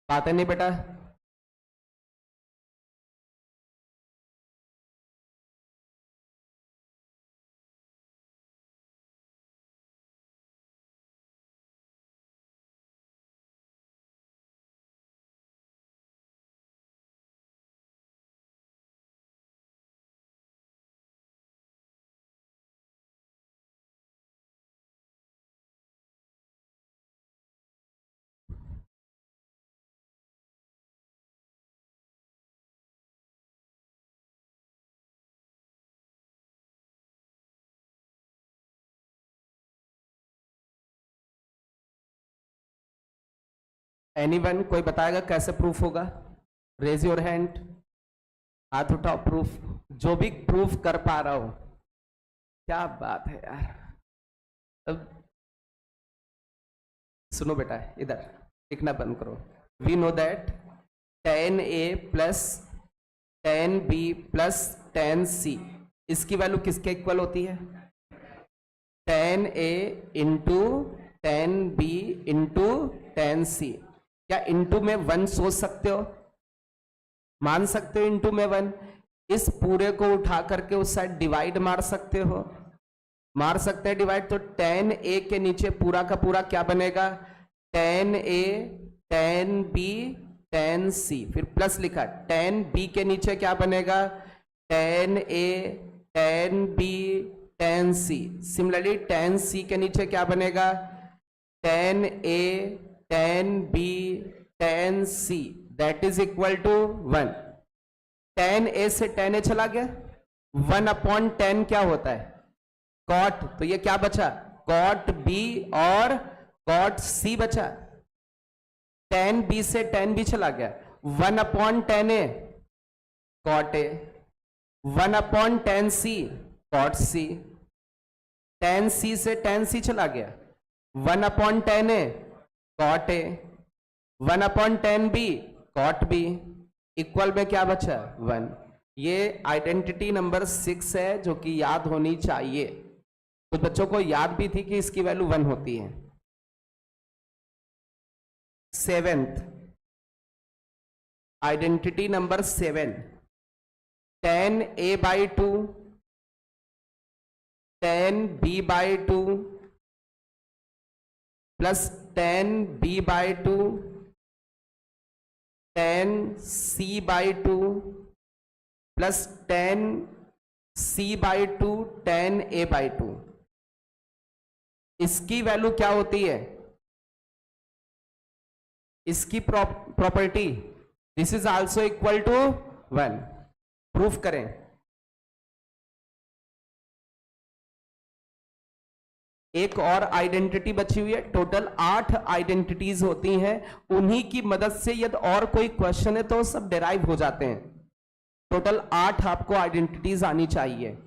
[SPEAKER 1] बात है नहीं बेटा, एनीवन कोई बताएगा कैसे प्रूफ होगा, रेज योर हैंड, हाथ उठाओ, प्रूफ, जो भी प्रूफ कर पा रहा हो। क्या बात है यार, अब सुनो बेटा, इधर लिखना बंद करो। We know that tan a plus tan b plus tan c, इसकी वैल्यू किसके इक्वल होती है, tan a into tan b into tan c। क्या इंटू में 1 सोच सकते हो, मान सकते हो इंटू में 1, इस पूरे को उठा करके उस साइड डिवाइड मार सकते हो, मार सकते हैं डिवाइड, तो tan a के नीचे पूरा का पूरा क्या बनेगा, tan a tan b tan c, फिर प्लस लिखा, tan b के नीचे क्या बनेगा, tan a tan b tan c। Similarly tan c के नीचे क्या बनेगा, tan a tan b tan c, that is equal to 1। tan a से tan a चला गया, 1 अपॉन 10 क्या होता है, cot, तो ये क्या बचा, cot b और cot c बचा। tan b से tan b चला गया, 1 upon 10 a cot a, 1 upon 10 c cot c, tan c से tan c चला गया, 1 upon 10 a cot a, 1/10 B cot B equal में क्या बचा 1। ये आइडेंटिटी नंबर 6 है जो कि याद होनी चाहिए। कुछ बच्चों को याद भी थी कि इसकी वैल्यू 1 होती है। 7th identity number 7, 10a/2 10b/2 plus 10b/2 10c/2 plus 10c/2 10a/2। इसकी वैल्यू क्या होती है? इसकी property this is also equal to 1। Proof करें। एक और आइडेंटिटी बची हुई है। टोटल 8 आइडेंटिटीज होती हैं। उन्हीं की मदद से यदि और कोई क्वेश्चन है तो सब डिराइव हो जाते हैं। टोटल 8 आपको आइडेंटिटीज आनी चाहिए।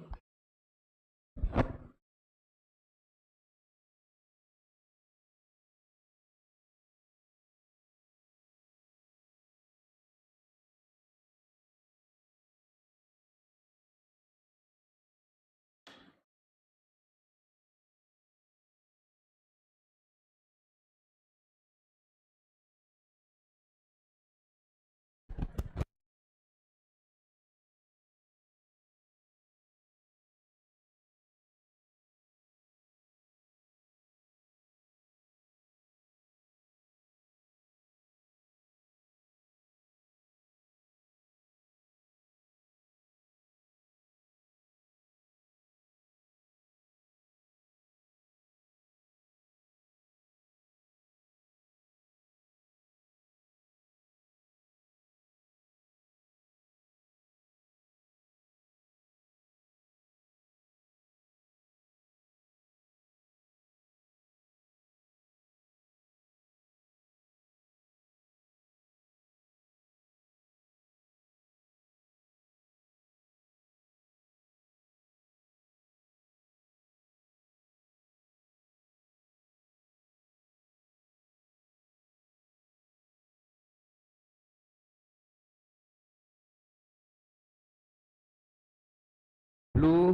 [SPEAKER 1] ब्लू,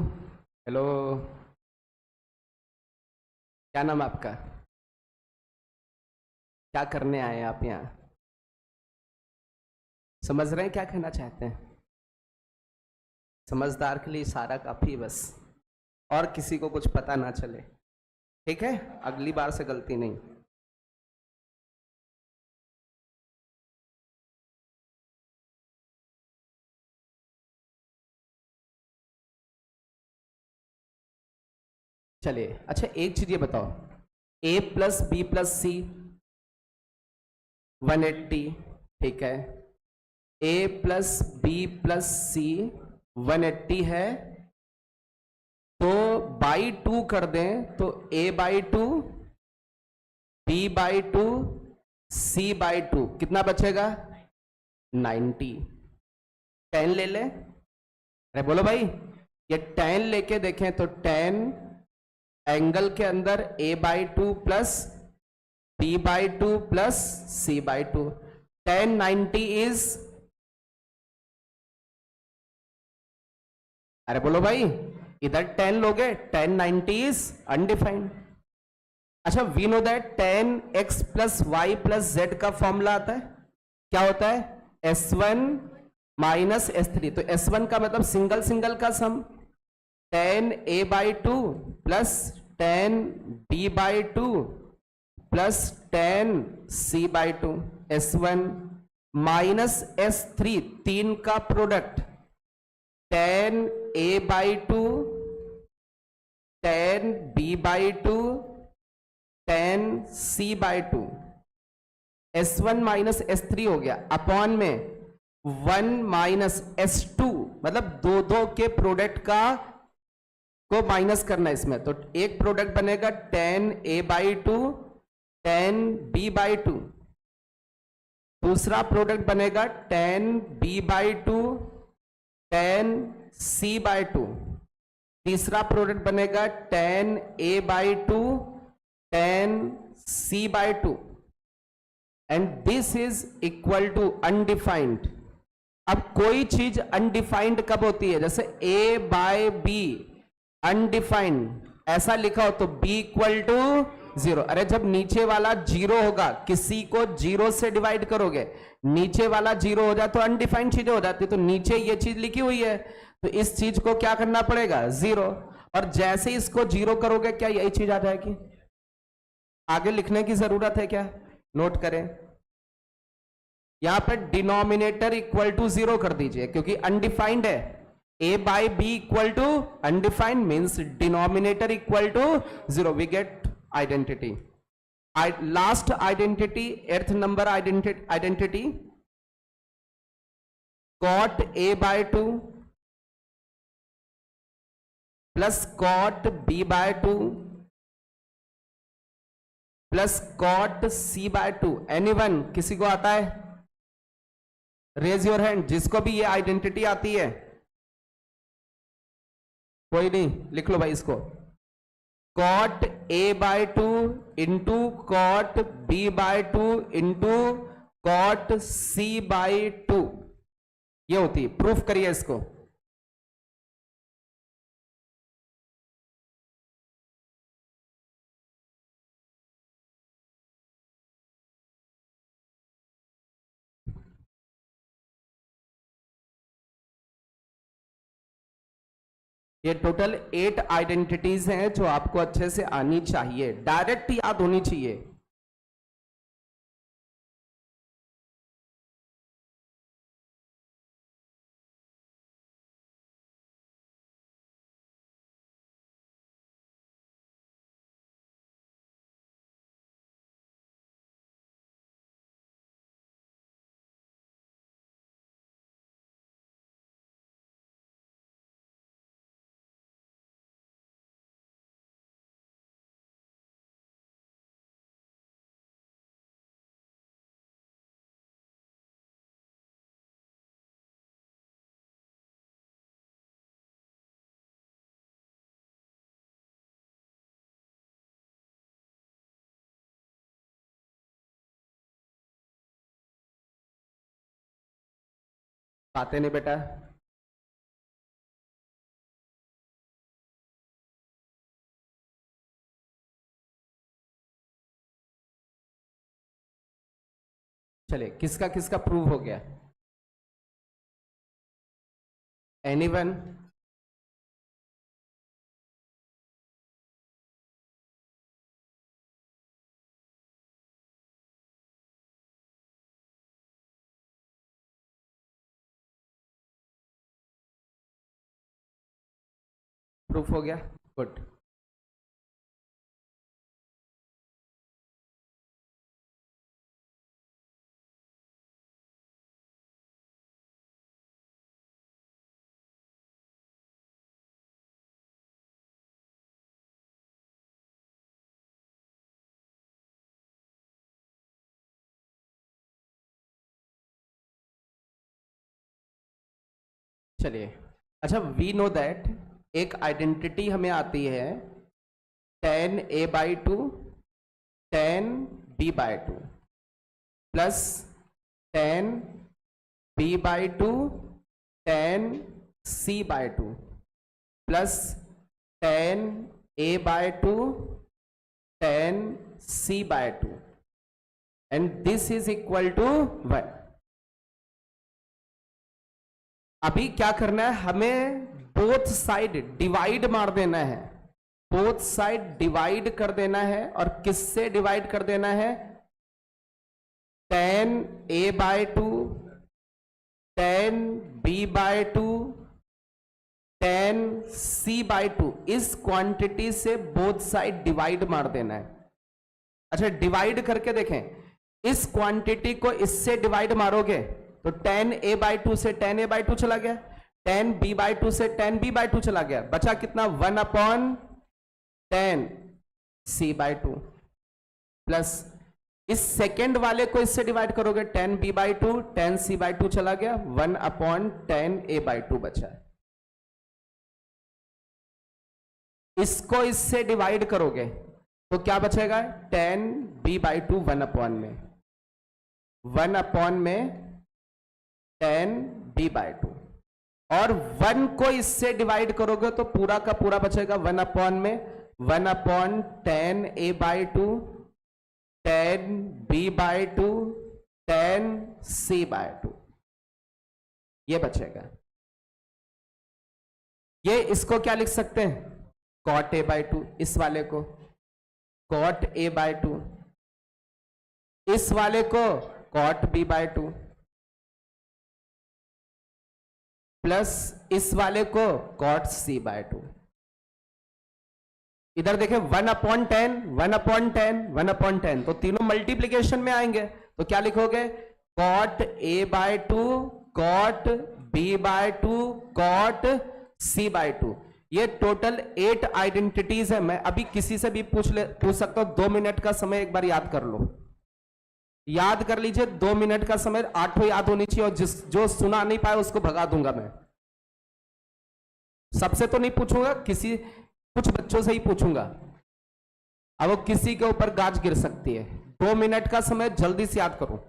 [SPEAKER 1] हेलो, क्या नाम आपका? क्या करने आए हैं आप यहाँ? समझ रहे हैं क्या कहना चाहते हैं? समझदार के लिए इशारा काफी है बस, और किसी को कुछ पता ना चले। ठीक है, अगली बार से गलती नहीं। चलिए, अच्छा एक चीज ये बताओ, a प्लस बी प्लस सी 180, ठीक है। a प्लस बी प्लस सी 180 है, तो बाई 2 कर दें तो a/2 b/2 c/2 कितना बचेगा? 90। 10 ले ले। अरे बोलो भाई, ये 10 लेके देखें तो 10 एंगल के अंदर a/2 plus b/2 plus c/2 1090 is, अरे बोलो भाई, इधर 10 लोगे 1090 इज अनडिफाइंड। अच्छा, we know that 10x plus Y plus Z का फॉर्मूला आता है, क्या होता है? s1 minus s3। तो s1 का मतलब सिंगल सिंगल का सम, 10a/2 plus 10b/2 plus 10c/2 s1 minus s3 तीन का product 10a/2 10b/2 10c/2 s1 minus s3 हो गया, अपॉन में 1 माइनस s2 मतलब दो दो के प्रोडक्ट का को माइनस करना इसमें। तो एक प्रोडक्ट बनेगा 10a/2 10b/2, दूसरा प्रोडक्ट बनेगा 10b/2 10c/2, तीसरा प्रोडक्ट बनेगा 10a/2 10c/2। And this is equal to undefined. अब कोई चीज अनडिफाइंड कब होती है? जैसे a बाय बी अनडिफाइंड ऐसा लिखा हो तो b इक्वल टू 0। अरे जब नीचे वाला 0 होगा, किसी को 0 से डिवाइड करोगे, नीचे वाला 0 हो जाए तो अनडिफाइंड चीजें हो जाती है। तो नीचे ये चीज लिखी हुई है तो इस चीज को क्या करना पड़ेगा? 0। और जैसे इसको 0 करोगे क्या यही चीज आ जाएगी? आगे लिखने की जरूरत है क्या? नोट करें, यहां पर डिनोमिनेटर इक्वल टू 0 कर दीजिए क्योंकि अनडिफाइंड है। a by B equal to undefined means denominator equal to 0। We get identity. Last identity, 8th number identity, cot a by 2 plus cot b by 2 plus cot c by 2। Anyone, किसी को आता है? Raise your hand जिसको भी ये identity आती है। कोई नहीं, लिख लो भाई इसको। cot a by 2 into cot b by 2 into cot c by 2 ये होती है। प्रूफ करिए इसको। ये टोटल 8 आइडेंटिटीज हैं जो आपको अच्छे से आनी चाहिए, डायरेक्ट याद होनी चाहिए। आते नहीं बेटा? चलिए, किसका किसका प्रूव हो गया? एनीवन? प्रूफ हो गया? गुड। चलिए, अच्छा, वी नो दैट एक आइडेंटिटी हमें आती है tan a by 2 tan b by 2 plus tan b by 2 tan c by 2 plus tan a by 2 tan c by 2 and this is equal to 1। अभी क्या करना है? हमें बोथ साइड डिवाइड मार देना है, बोथ साइड डिवाइड कर देना है। और किससे डिवाइड कर देना है? tan a by 2 tan b by 2 tan c by 2 इस क्वांटिटी से बोथ साइड डिवाइड मार देना है। अच्छा, डिवाइड करके देखें, इस क्वांटिटी को इससे डिवाइड मारोगे तो tan a बाई 2 से tan a बाई 2 चला गया, tan b बाई 2 से tan b बाई 2 चला गया, बचा कितना? 1 upon tan c by 2 plus इस सेकेंड वाले को इससे डिवाइड करोगे, tan b by 2 tan c by 2 चला गया, 1 अपॉन tan a बाई 2 बचा है। इसको इससे डिवाइड करोगे तो क्या बचेगा? tan b बाई 2 1 अपॉन में 1/में tan b बाय 2, और 1 को इससे डिवाइड करोगे तो पूरा का पूरा बचेगा 1/में 1/tan a by 2, tan b by 2, tan c by 2, ये बचेगा। ये इसको क्या लिख सकते हैं, cot a बाय 2, इस वाले को cot a बाय 2, इस वाले को cot b बाय 2, प्लस इस वाले को cot c बाय 2। इधर देखें 1/10, 1/10, 1/10, तो तीनों मल्टीप्लीकेशन में आएंगे, तो क्या लिखोगे, cot a by 2, cot b by 2, cot c by 2। ये टोटल 8 आइडेंटिटीज है। मैं अभी किसी से भी पूछ सकता हूं, 2 मिनट का समय एक बार याद कर लो, याद कर लीजिए, 2 मिनट का समय, 8 याद होनी चाहिए, और जो सुना नहीं पाए उसको भगा दूंगा मैं। सबसे तो नहीं पूछूंगा, कुछ बच्चों से ही पूछूंगा, अब वो किसी के ऊपर गाज गिर सकती है। 2 मिनट का समय, जल्दी से याद करो।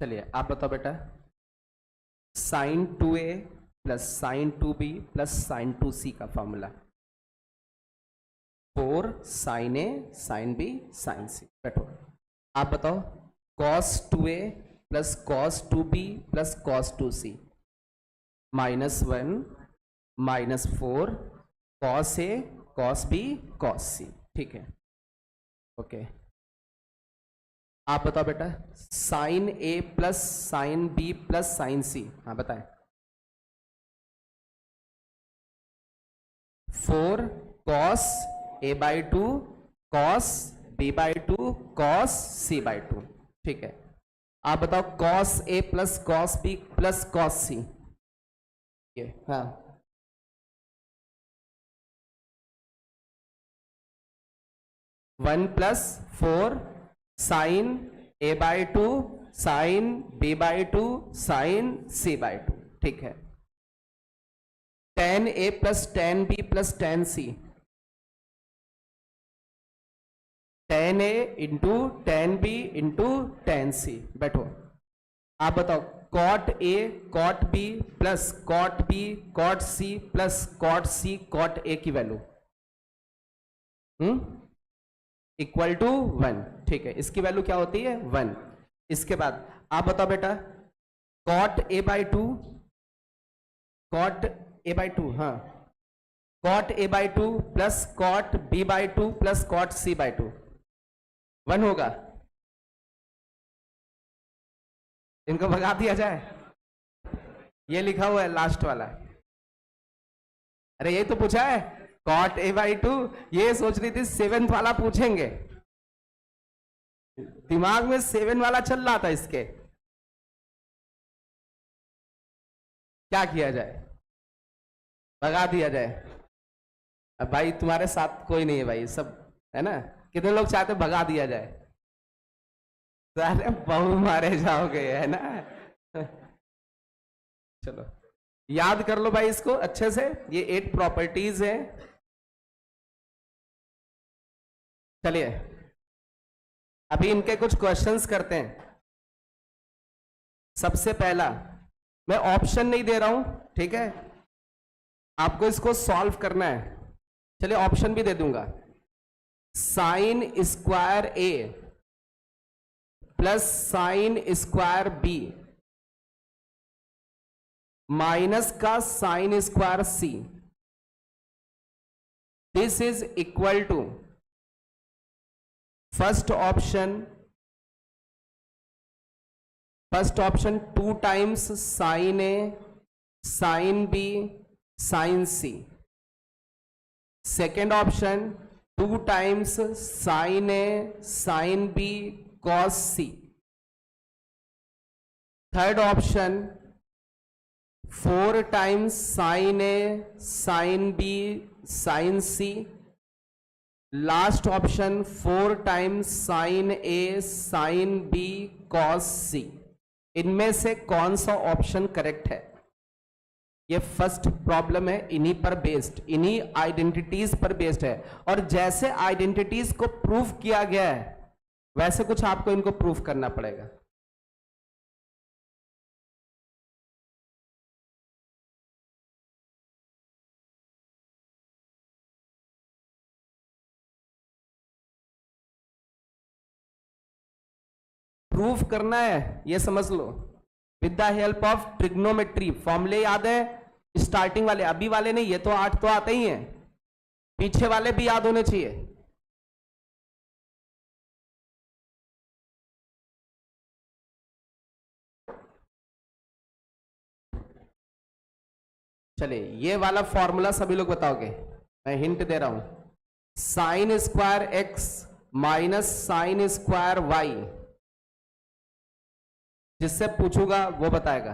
[SPEAKER 1] चलिए आप बताओ बेटा, sin 2a plus sin 2b plus sin 2c का formula, 4 sin a sin b sin c। बैठो, आप बताओ, cos 2a plus cos 2b plus cos 2c, -1 -4 cos a cos b cos c। ठीक है, ओके। आप बताओ बेटा, sine A plus sine B plus sine C, हाँ बताएं। 4 cos a by 2 cos b by 2 cos c by 2। ठीक है, आप बताओ cos a plus cos b plus cos c, ये हाँ। One plus 4 sine A by 2 sine B by 2 sine C by 2। ठीक है, tan a plus tan b plus tan c, tan a into tan b into tan c। बैठो, आप बताओ cot a cot b plus cot b cot c plus cot c cot a की value equal to 1। ठीक है, इसकी value क्या होती है 1। इसके बाद आप बताओ बेटा cot a by two, cot a by two, हाँ cot a by two plus cot b by two plus cot c by two 1 होगा। इनको भगा दिया जाए, ये लिखा हुआ है लास्ट वाला। अरे ये तो पूछा है cot a बाई टू, ये सोच रही थी 7th वाला पूछेंगे, दिमाग में 7 वाला चल रहा था इसके। क्या किया जाए, भगा दिया जाए। अब भाई तुम्हारे साथ कोई नहीं है भाई, सब है ना। कितने लोग चाहते भगा दिया जाए, सारे बहु मारे जाओगे, है ना। चलो याद कर लो भाई इसको अच्छे से, ये 8 प्रॉपर्टीज है। चलिए अभी इनके कुछ क्वेश्चंस करते हैं। सबसे पहला, मैं ऑप्शन नहीं दे रहा हूं, ठीक है, आपको इसको सॉल्व करना है। चलिए ऑप्शन भी दे दूंगा। Sine square A plus sine square B minus का sine square C, this is equal to first option 2 times sine A sine B sine C, second option 2 times sine A sine B cos C, third option 4 times sine A sine B sine C, last option 4 times sine A sine B cos C. इनमें से कौन सा option correct है? ये first problem है, इन्हीं पर based, इन्हीं आइडेंटिटीज पर बेस्ड है। और जैसे आइडेंटिटीज को प्रूव किया गया है वैसे कुछ आपको इनको प्रूव करना पड़ेगा। प्रूफ करना है, ये समझ लो, with the help of trigonometry. फॉर्मूले याद है स्टार्टिंग वाले, अभी वाले नहीं, ये तो 8 तो आते ही हैं, पीछे वाले भी याद होने चाहिए। चलिए ये वाला फॉर्मूला सभी लोग बताओगे, मैं हिंट दे रहा हूं। Sine square X minus sine square Y, जिससे पूछूंगा वो बताएगा।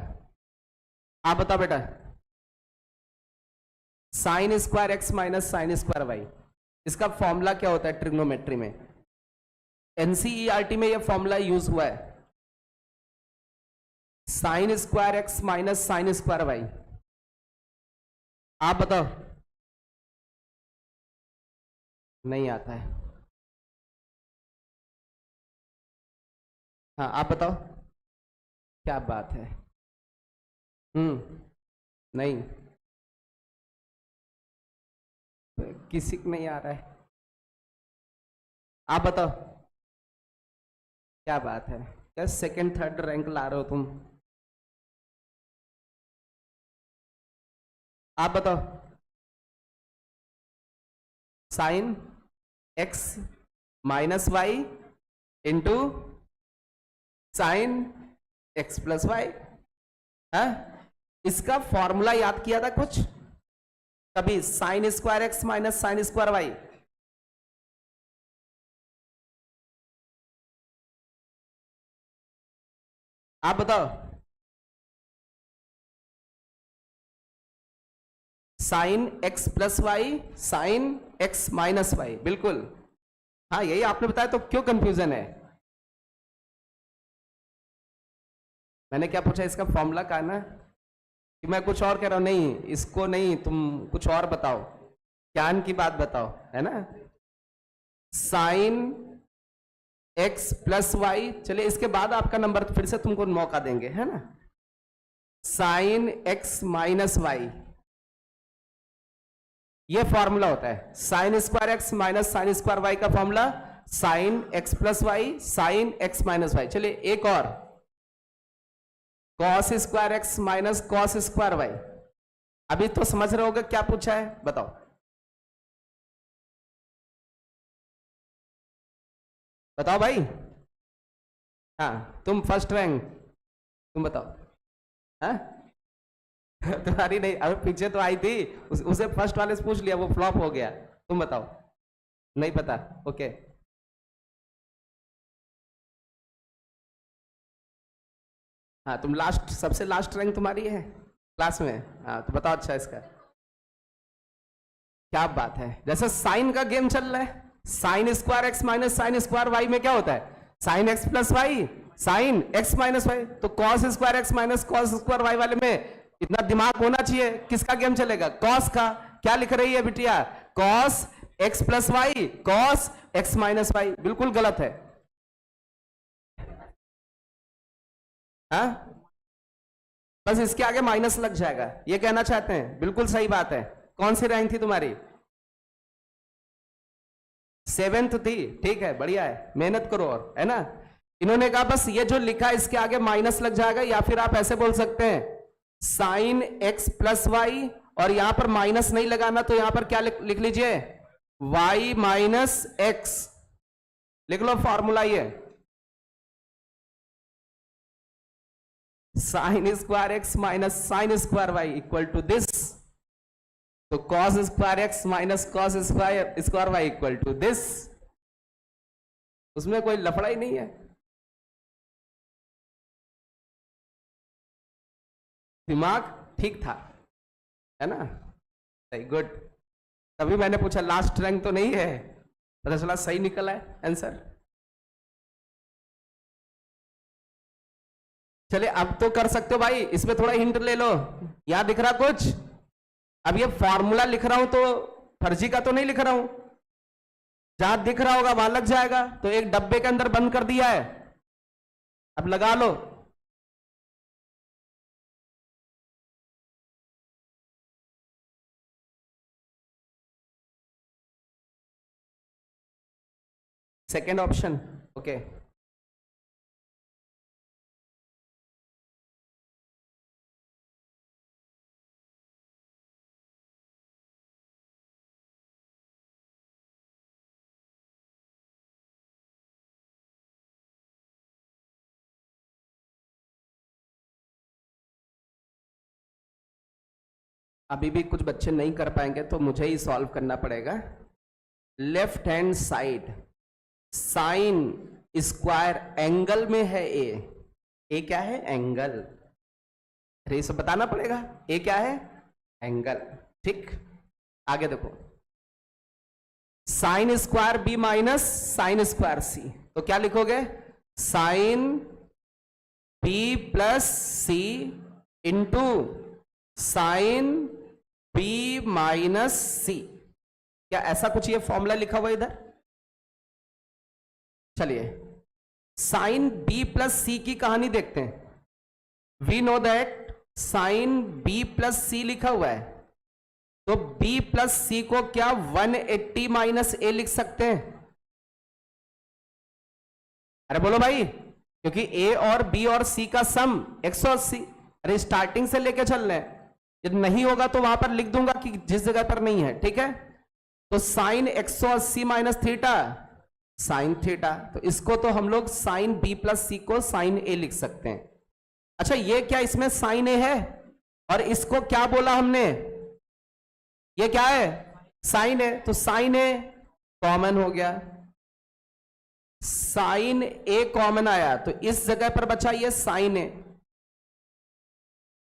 [SPEAKER 1] आप बताओ बेटा, sine square X minus sine square Y, इसका फॉर्मूला क्या होता है ट्रिग्नोमेट्री में? एनसीईआरटी में यह फॉर्मूला यूज हुआ है, sine square X minus sine square Y. आप बताओ। नहीं आता है? हाँ आप बताओ, क्या बात है। नहीं, किसी को नहीं आ रहा है। आप बताओ, क्या बात है, क्या सेकंड थर्ड रैंक ला रहे हो तुम? आप बताओ। Sine X minus Y into sine X plus Y, है? इसका फॉर्मूला याद किया था कुछ कभी? Sine square X minus sine square Y. आप बताओ। Sine X plus Y sine X minus Y, बिल्कुल। हाँ यही आपने बताया, तो क्यों कंफ्यूजन है? मैंने क्या पूछा, इसका फॉर्मूला का है ना, कि मैं कुछ और कह रहा हूं? नहीं, इसको नहीं, तुम कुछ और बताओ, ज्ञान की बात बताओ, है ना। साइन एक्स प्लस वाई, चलिए इसके बाद आपका नंबर फिर से तुमको मौका देंगे, है ना, साइन एक्स माइनस वाई, ये फॉर्मूला होता है sine square X minus sine square Y का formula sine X plus Y sine X minus Y. चलिए एक और, cos square X minus cos square Y. अभी तो समझ रहे होगे क्या पूछा है, बताओ। बताओ भाई, हाँ तुम फर्स्ट रैंक, तुम बताओ। हाँ तुम्हारी नहीं, अभी पीछे तो आई थी, उसे फर्स्ट वाले से पूछ लिया, वो फ्लॉप हो गया। तुम बताओ, नहीं पता, ओके। हाँ तुम लास्ट, सबसे लास्ट रैंक तुम्हारी है क्लास में, हाँ तो बताओ। अच्छा इसका क्या बात है, जैसे साइन का गेम चल रहा है, sine square X minus sine square Y में क्या होता है, sine X plus Y sine X minus Y, तो cos square X minus cos square Y वाले में इतना दिमाग होना चाहिए। किसका गेम चलेगा, कॉस का। क्या लिख रही है बिटिया, cos X plus Y cos X minus Y, बिल्कुल गलत है। हाँ बस इसके आगे माइनस लग जाएगा, ये कहना चाहते हैं, बिल्कुल सही बात है। कौन सी रैंक थी तुम्हारी, 7th थी, ठीक है, बढ़िया है, मेहनत करो और, है ना। इन्होंने कहा बस ये जो लिखा है इसके आगे माइनस लग जाएगा, या फिर आप ऐसे बोल सकते हैं साइन एक्स प्लस वाई, और यहां पर माइनस नहीं लगाना तो यहां पर क्या लिख लीजिए, वाई माइनस एक्स, लिख लो फॉर्मूला ये, sine square X minus sine square Y equal to this, तो cos square X minus cos square Y equal to this. उसमें कोई लफड़ा ही नहीं है। दिमाग ठीक था, है ना, सही, गुड। तभी मैंने पूछा लास्ट रैंक तो नहीं है, पता चला सही निकला है आंसर। चलिए अब तो कर सकते हो भाई, इसमें थोड़ा हिंट ले लो, यहां दिख रहा कुछ, अब ये फॉर्मूला लिख रहा हूं तो फर्जी का तो नहीं लिख रहा हूं, जहां दिख रहा होगा वहां लग जाएगा, तो एक डब्बे के अंदर बंद कर दिया है, अब लगा लो। Second option, okay. अभी भी कुछ बच्चे नहीं कर पाएंगे तो मुझे ही सॉल्व करना पड़ेगा। Left hand side sign square angle में है ए क्या है, एंगल, अरे ये सब बताना पड़ेगा, ए क्या है, एंगल, ठीक। आगे देखो, sine square B minus sine square C, तो क्या लिखोगे, sine B plus C into sine B minus C, क्या ऐसा कुछ ये फॉर्मूला लिखा हुआ इधर। चलिए साइन बी प्लस सी की कहानी देखते हैं। We know that sine B plus C लिखा हुआ है, तो b प्लस सी को क्या 180 माइनस ए लिख सकते हैं, अरे बोलो भाई, क्योंकि a और b और c का सम 180, अरे स्टार्टिंग से लेके चल रहे हैं, यदि नहीं होगा तो वहां पर लिख दूंगा कि जिस जगह पर नहीं है, ठीक है। तो sine 180 minus theta sine theta, तो इसको तो हम लोग साइन b प्लस सी को साइन a लिख सकते हैं। अच्छा ये क्या इसमें साइन a है, और इसको क्या बोला हमने, ये क्या है, साइन है, तो साइन ए कॉमन हो गया, साइन ए कॉमन आया, तो इस जगह पर बचा ये साइन ए,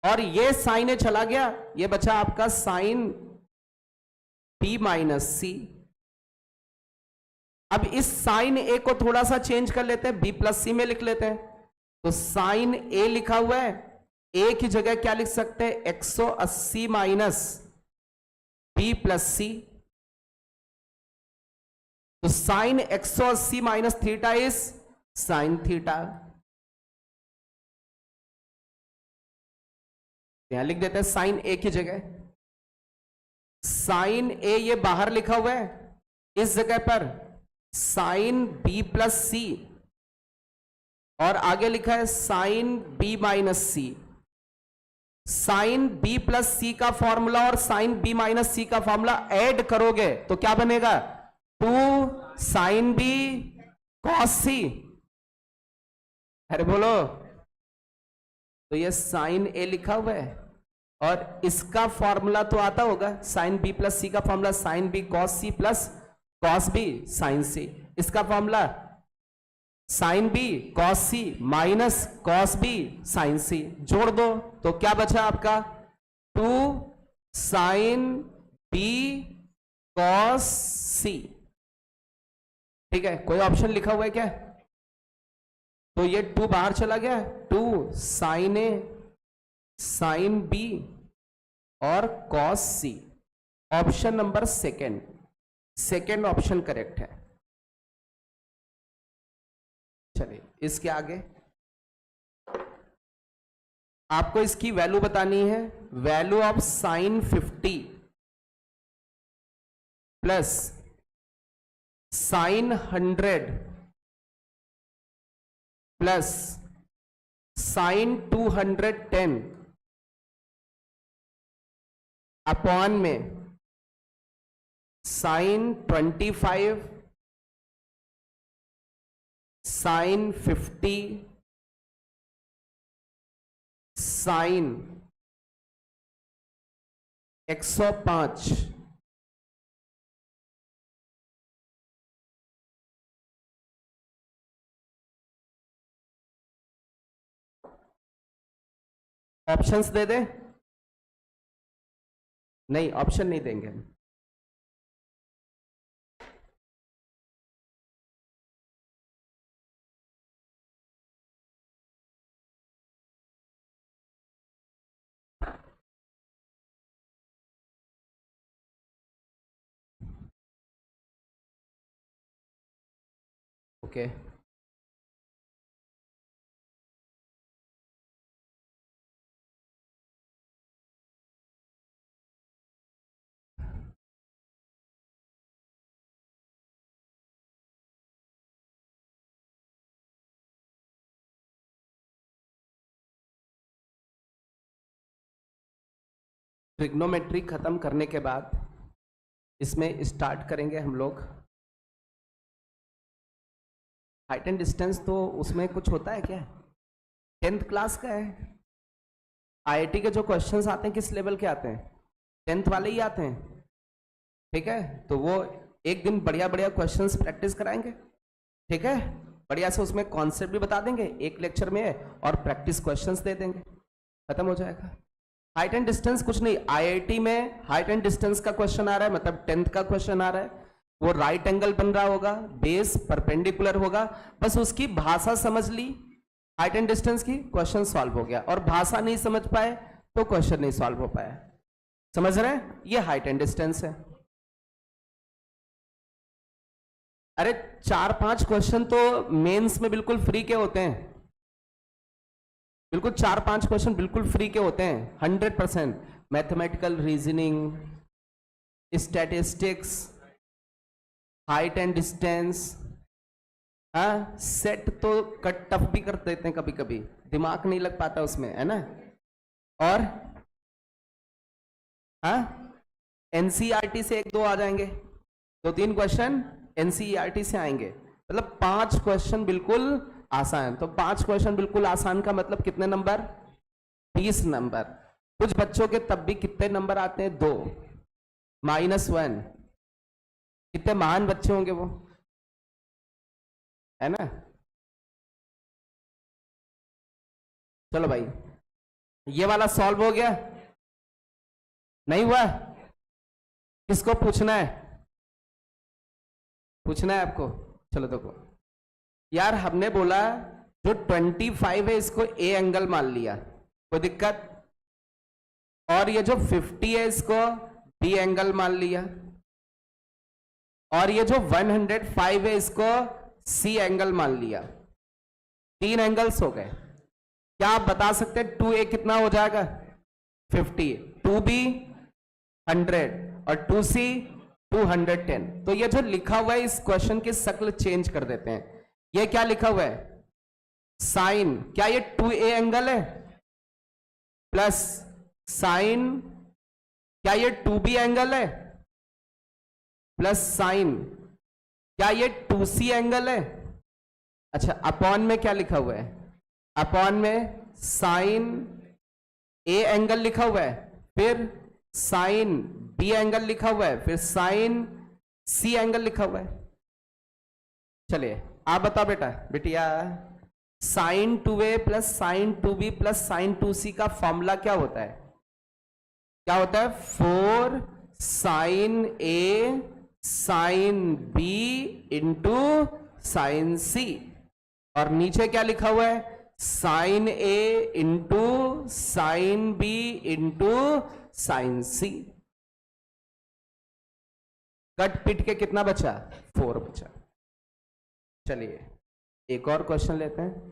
[SPEAKER 1] और ये साइन ए चला गया, ये बचा आपका साइन बी माइनस सी। अब इस साइन ए को थोड़ा सा चेंज कर लेते हैं, बी प्लस सी में लिख लेते हैं, तो साइन ए लिखा हुआ है, ए की जगह क्या लिख सकते हैं, 180 माइनस बी प्लस सी, तो sine 180 minus theta is sine theta. यहां लिख देते हैं साइन ए की जगह साइन ए, ये बाहर लिखा हुआ है, इस जगह पर साइन बी प्लस सी, और आगे लिखा है साइन बी माइनस सी। साइन बी प्लस सी का फॉर्मूला और साइन बी माइनस सी का फॉर्मूला ऐड करोगे तो क्या बनेगा, 2 साइन बी कॉस सी। अरे बोलो, तो ये साइन ए लिखा हुआ है और इसका फॉर्मूला तो आता होगा, साइन बी प्लस सी का formula sine B cos C plus cos B sine C. इसका formula sine B cos C minus cos B sine C. जोड़ दो तो क्या बचा आपका, 2 साइन बी कॉस सी। ठीक है, कोई ऑप्शन लिखा हुआ है क्या, तो ये 2 बाहर चला गया, 2 साइन ए साइन बी और cos C. Option number second option correct है। चलिए इसके आगे आपको इसकी वैल्यू बतानी है, value of sine 50 plus sine 100 plus sine 210 upon में साइन 25 साइन 50 साइन 105। ऑप्शंस दे दे, नहीं ऑप्शन नहीं देंगे। ओके ट्रिग्नोमेट्री खत्म करने के बाद इसमें स्टार्ट करेंगे हम लोग हाइट एंड डिस्टेंस। तो उसमें कुछ होता है क्या, 10th क्लास का है। आईआईटी के जो क्वेश्चंस आते हैं किस लेवल के आते हैं, 10th वाले ही आते हैं। ठीक है, तो वो एक दिन बढ़िया बढ़िया क्वेश्चंस प्रैक्टिस कराएंगे। ठीक है, बढ़िया से उसमें कॉन्सेप्ट भी बता देंगे एक लेक्चर में और प्रैक्टिस क्वेश्चंस दे देंगे, खत्म हो जाएगा। हाइट एंड डिस्टेंस कुछ नहीं, आईआईटी में हाइट एंड डिस्टेंस का क्वेश्चन आ रहा है, मतलब 10th का क्वेश्चन आ रहा है, वो राइट एंगल बन रहा होगा, बेस परपेंडिकुलर होगा, बस उसकी भाषा समझ ली, हाइट एंड डिस्टेंस की, क्वेश्चन सॉल्व हो गया। और भाषा नहीं समझ पाए तो क्वेश्चन नहीं सॉल्व हो पाया। समझ रहे हैं, ये हाइट एंड डिस्टेंस है। अरे 4-5 क्वेश्चन तो मेंस में बिल्कुल फ्री के होते हैं, बिल्कुल 4-5 क्वेश्चन बिल्कुल फ्री के होते हैं 100%। Mathematical reasoning, statistics, height and distance, हाँ सेट तो कट टफ भी कर देते हैं कभी कभी, दिमाग नहीं लग पाता उसमें, है ना। और हाँ एनसीईआरटी से 1-2 आ जाएंगे, 2-3 क्वेश्चन एनसीईआरटी से आएंगे, मतलब 5 क्वेश्चन बिल्कुल आसान। तो 5 क्वेश्चन बिल्कुल आसान का मतलब कितने नंबर, 20 नंबर। कुछ बच्चों के तब भी कितने नंबर आते हैं, 2 -1। कितने महान बच्चे होंगे वो, है ना। चलो भाई, ये वाला सॉल्व हो गया, नहीं हुआ, किसको पूछना है, पूछना है आपको। चलो देखो यार, हमने बोला जो 25 है इसको ए एंगल मान लिया, कोई दिक्कत, और ये जो 50 है इसको बी एंगल मान लिया, और ये जो 105 है इसको सी एंगल मान लिया, 3 एंगल्स हो गए। क्या आप बता सकते हैं 2A कितना हो जाएगा 50, 2B 100 और 2C 210। तो ये जो लिखा हुआ है इस क्वेश्चन की शक्ल चेंज कर देते हैं। ये क्या लिखा हुआ है साइन, क्या ये 2A एंगल है प्लस साइन, क्या ये 2B एंगल है प्लस साइन, क्या ये 2C एंगल है। अच्छा अपॉन में क्या लिखा हुआ है, अपॉन में साइन A एंगल लिखा हुआ है, फिर साइन B एंगल लिखा हुआ है, फिर साइन C एंगल लिखा हुआ है। चलिए आप बताओ बेटा बेटिया, sine 2A plus sine 2B plus sine 2C का फॉर्मूला क्या होता है, क्या होता है 4 sine A sine B into sine C, और नीचे क्या लिखा हुआ है sine A into sine B into sine C। Cut पिट के कितना बचा 4 बचा। चलिए एक और क्वेश्चन लेते हैं।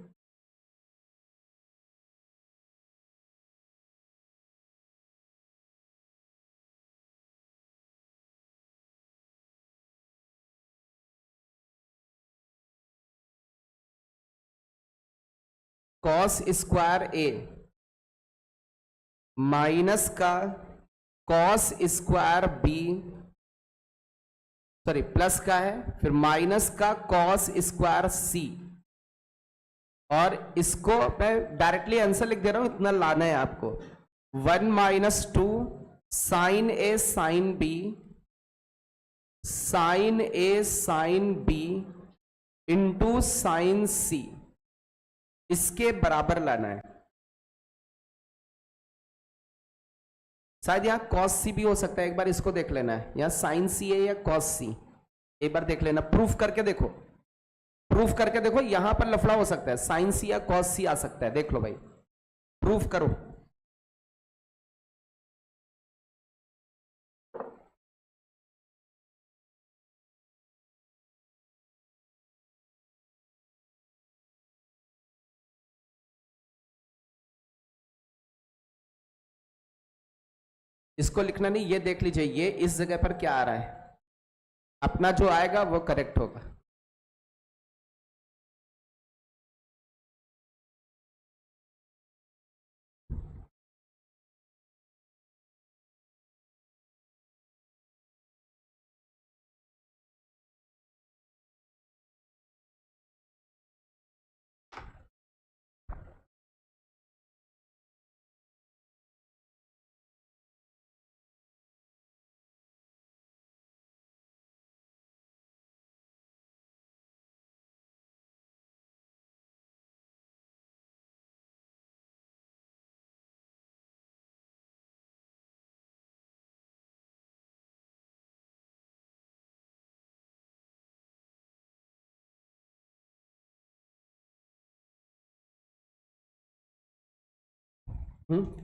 [SPEAKER 1] कॉस स्क्वायर A माइनस का cos square B, sorry plus का है, फिर माइनस का कॉस स्क्वायर C, और इसको मैं डायरेक्टली आंसर लिख दे रहा हूं, इतना लाना है आपको। 1 minus 2 sine A sine B sine A sine B into sine C, इसके बराबर लाना है। शायद यहां कॉस सी भी हो सकता है, एक बार इसको देख लेना है, यहां साइन सी है या कॉस सी, एक बार देख लेना, प्रूफ करके देखो, प्रूफ करके देखो, यहां पर लफड़ा हो सकता है, साइन सी या कॉस सी आ सकता है, देख लो भाई, प्रूफ करो। इसको लिखना नहीं, ये देख लीजिए, ये इस जगह पर क्या आ रहा है, अपना जो आएगा वो करेक्ट होगा।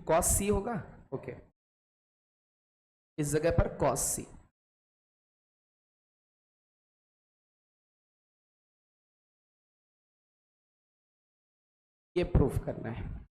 [SPEAKER 1] कॉस सी होगा, ओके, इस जगह पर कॉस सी। ये प्रूफ करना है।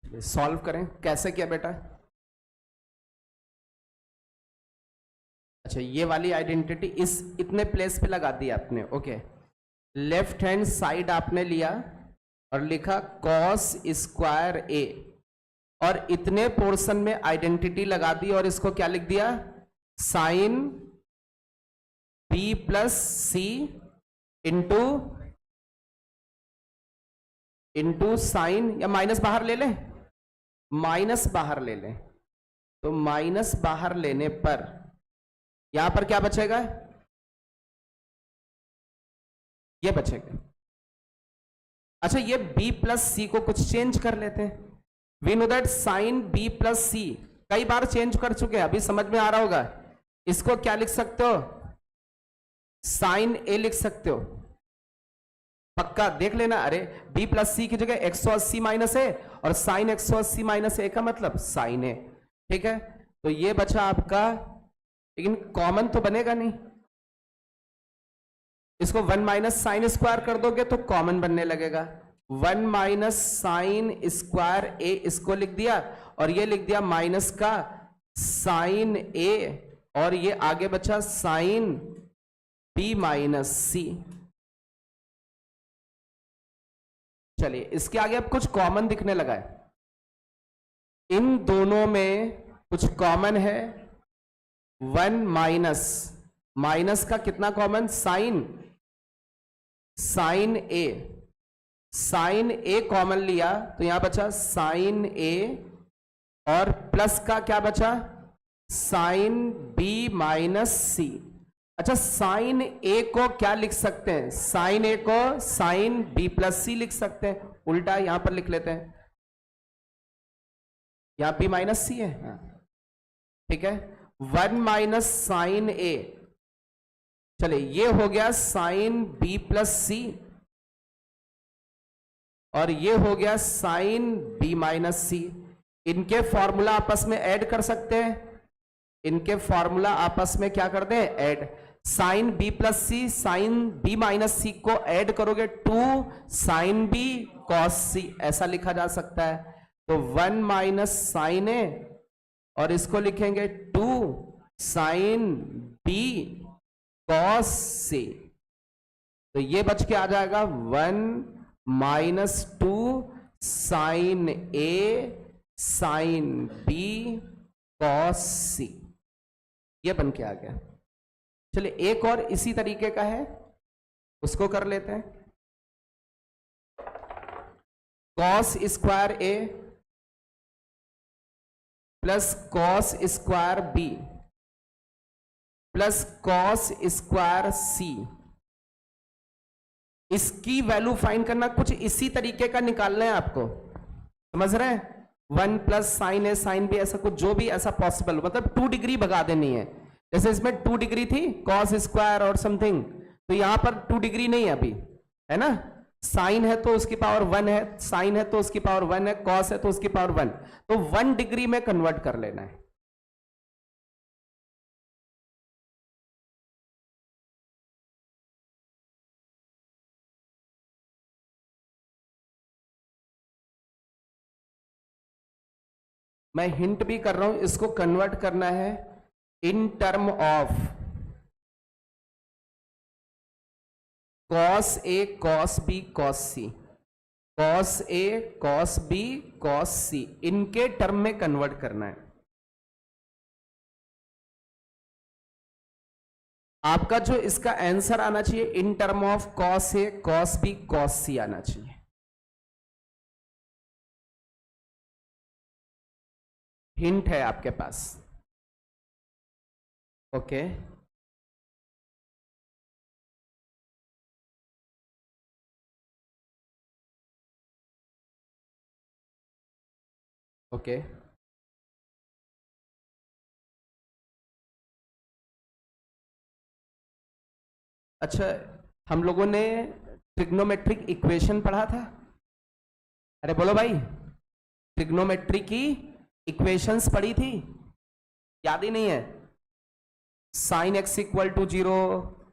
[SPEAKER 1] सॉल्व करें, कैसे किया बेटा। अच्छा ये वाली आइडेंटिटी इस इतने प्लेस पे लगा दी आपने, ओके। लेफ्ट हैंड साइड आपने लिया और लिखा कॉस स्क्वायर ए, और इतने पोर्शन में आइडेंटिटी लगा दी और इसको क्या लिख दिया sign B plus C into sign, या माइनस बाहर ले लें, माइनस बाहर ले लें, तो माइनस बाहर लेने पर यहां पर क्या बचेगा, ये बचेगा। अच्छा ये b प्लस सी को कुछ चेंज कर लेते हैं। We know that sine b plus C कई बार चेंज कर चुके हैं, अभी समझ में आ रहा होगा। इसको क्या लिख सकते हो, साइन a लिख सकते हो, पक्का देख लेना। अरे b प्लस सी की जगह 180 माइनस ए, और साइन 180 माइनस ए का मतलब साइन ए। ठीक है, तो ये बचा आपका, लेकिन कॉमन तो बनेगा नहीं। इसको 1 माइनस साइन स्क्वायर कर दोगे तो कॉमन बनने लगेगा। 1 माइनस साइन स्क्वायर ए इसको लिख दिया, और ये लिख दिया माइनस का साइन ए, और ये आगे बचा साइन बी माइनस सी। चलिए इसके आगे अब कुछ कॉमन दिखने लगा है। इन दोनों में कुछ कॉमन है। 1 माइनस, माइनस का कितना common, sign, sign A, sign A common लिया तो यहां बचा साइन ए, और प्लस का क्या बचा, साइन बी माइनस सी। अच्छा साइन ए को क्या लिख सकते हैं, साइन ए को साइन बी प्लस सी लिख सकते हैं, उल्टा यहां पर लिख लेते हैं, यहां बी माइनस सी है। ठीक है, 1 माइनस साइन ए, चले ये हो गया साइन बी प्लस सी, और ये हो गया साइन बी माइनस सी। इनके फॉर्मूला आपस में ऐड कर सकते हैं, इनके फॉर्मूला आपस में क्या करते हैं, ऐड। साइन बी प्लस सी साइन बी माइनस सी को ऐड करोगे 2 साइन बी कॉस सी, ऐसा लिखा जा सकता है। तो 1 माइनस साइन ए, और इसको लिखेंगे 2 साइन बी कॉस सी, तो ये बच के आ जाएगा 1 minus 2 sine A sine B cos सी, ये बन के आ गया। चलिए एक और इसी तरीके का है, उसको कर लेते हैं। Cos square A plus cos square B plus cos square C, इसकी वैल्यू फाइंड करना, कुछ इसी तरीके का निकालना है आपको, समझ रहे हैं। 1 plus sign A sine B, ऐसा कुछ जो भी ऐसा पॉसिबल, मतलब 2 डिग्री भगा देनी है। जैसे इसमें 2 डिग्री थी कॉस स्क्वायर और समथिंग, तो यहां पर 2 डिग्री नहीं है अभी, है ना। साइन है तो उसकी पावर 1 है, साइन है तो उसकी पावर 1 है, कॉस है तो उसकी पावर 1, तो 1 डिग्री में कन्वर्ट कर लेना है। मैं हिंट भी कर रहा हूं, इसको कन्वर्ट करना है in term of cos A cos B cos C, cos A cos B cos C, इनके टर्म में कन्वर्ट करना है। आपका जो इसका आंसर आना चाहिए in term of cos A cos B cos C आना चाहिए। हिंट है आपके पास, ओके। ओके अच्छा, हम लोगों ने ट्रिग्नोमेट्रिक इक्वेशन पढ़ा था, अरे बोलो भाई, ट्रिग्नोमेट्री की इक्वेशंस पढ़ी थी, याद ही नहीं है। Sine X equal to 0,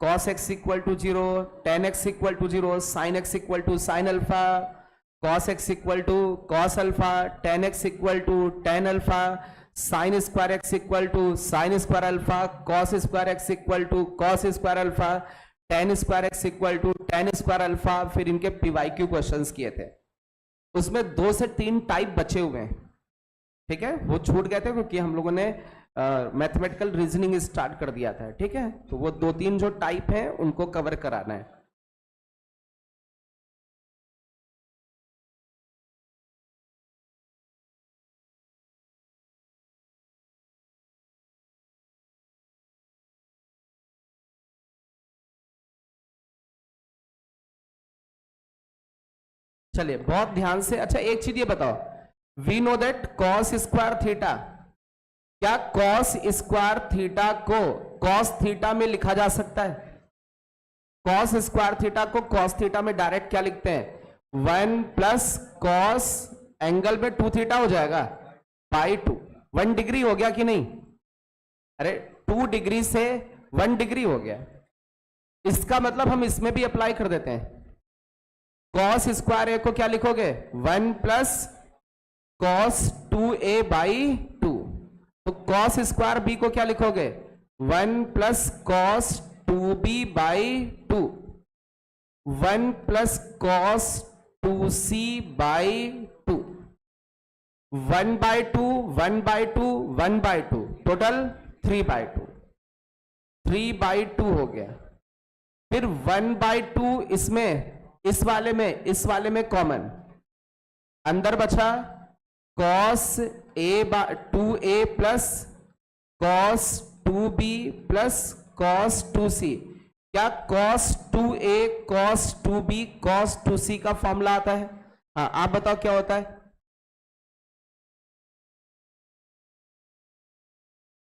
[SPEAKER 1] cos X equal to 0, tan X equal to 0, sine X equal to sine alpha, cos X equal to cos alpha, tan X equal to tan alpha, sine square X equal to sine square alpha, cos square X equal to cos square alpha, tan square X equal to tan square alpha. फिर इनके PYQ questions किए थे, उसमें 2 से 3 type बचे हुए हैं, ठीक है, वो छूट गए थे क्योंकि हम लोगों ने मैथमेटिकल रीजनिंग स्टार्ट कर दिया था, ठीक है। तो वो 2-3 जो टाइप हैं उनको कवर कराना है। चलिए बहुत ध्यान से, अच्छा एक चीज ये बताओ, we know that cos square theta, क्या कॉस स्क्वायर थीटा को कॉस थीटा में लिखा जा सकता है? कॉस स्क्वायर थीटा को कॉस थीटा में डायरेक्ट क्या लिखते हैं? 1 प्लस कॉस एंगल में 2 थीटा हो जाएगा बाई 2, 1 डिग्री हो गया कि नहीं? अरे 2 डिग्री से 1 डिग्री हो गया। इसका मतलब हम इसमें भी अप्लाई कर देते हैं। कॉस स्क्वायर ए को क्या लिखोगे? 1 प्लस कॉस 2a बाई 2। तो कॉस स्क्वायर बी को क्या लिखोगे? 1 plus cos 2b by 2, 1 plus cos 2c by 2, 1 by 2, 1 by 2, 1 by 2, total 3 by 2, 3 by 2 हो गया। फिर 1 बाई 2 इसमें, इस वाले में कॉमन, अंदर बचा cos A by 2a plus cos 2b plus cos 2c। क्या cos 2a cos 2b cos 2c का फॉर्मूला आता है? हाँ आप बताओ क्या होता है?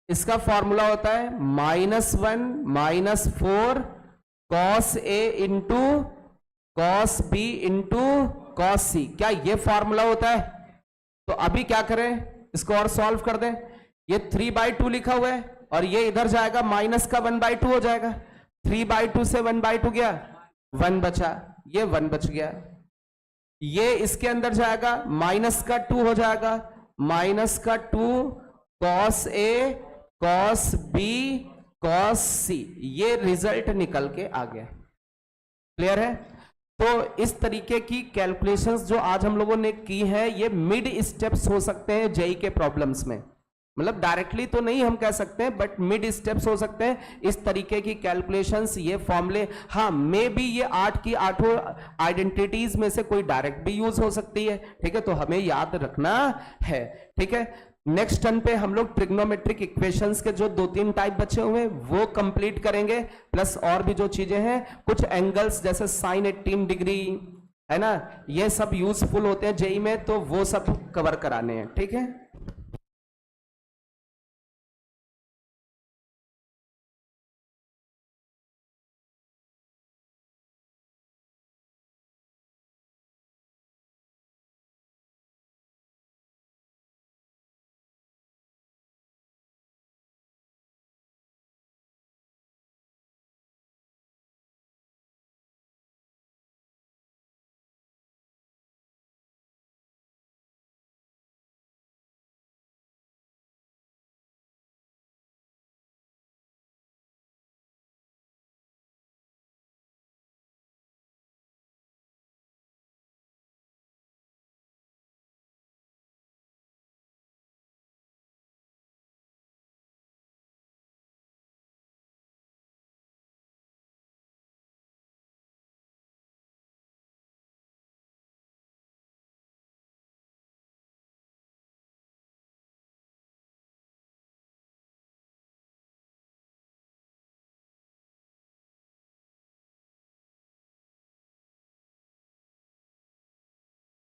[SPEAKER 1] इसका फॉर्मूला होता है -1 -4 cos A into cos B into cos C. क्या ये फॉर्मूला होता है? तो अभी क्या करें, इसको और सॉल्व कर दें। ये 3/2 लिखा हुआ है और ये इधर जाएगा, माइनस का 1/2 हो जाएगा। 3/2 से 1/2 गया, 1 बचा, ये 1 बच गया। ये इसके अंदर जाएगा, माइनस का 2 हो जाएगा, माइनस का 2 cos A cos B cos सी। ये रिजल्ट निकल के आ गया। क्लियर है? तो इस तरीके की कैलकुलेशंस जो आज हम लोगों ने की है, ये मिड स्टेप्स हो सकते हैं जेई के प्रॉब्लम्स में। मतलब डायरेक्टली तो नहीं हम कह सकते हैं, बट मिड स्टेप्स हो सकते हैं। इस तरीके की कैलकुलेशंस, ये फॉर्मूले, हाँ मे बी ये 8 की 8 आइडेंटिटीज में से कोई डायरेक्ट भी यूज हो सकती है। ठीक है, तो हमें याद रखना है। ठीक है, नेक्स्ट टर्न पे हम लोग ट्रिग्नोमेट्रिक इक्वेशंस के जो 2-3 टाइप बचे हुए वो कंप्लीट करेंगे, प्लस और भी जो चीजें हैं, कुछ एंगल्स जैसे साइन 18 डिग्री है ना, ये सब यूजफुल होते हैं जेई में, तो वो सब कवर कराने हैं। ठीक है।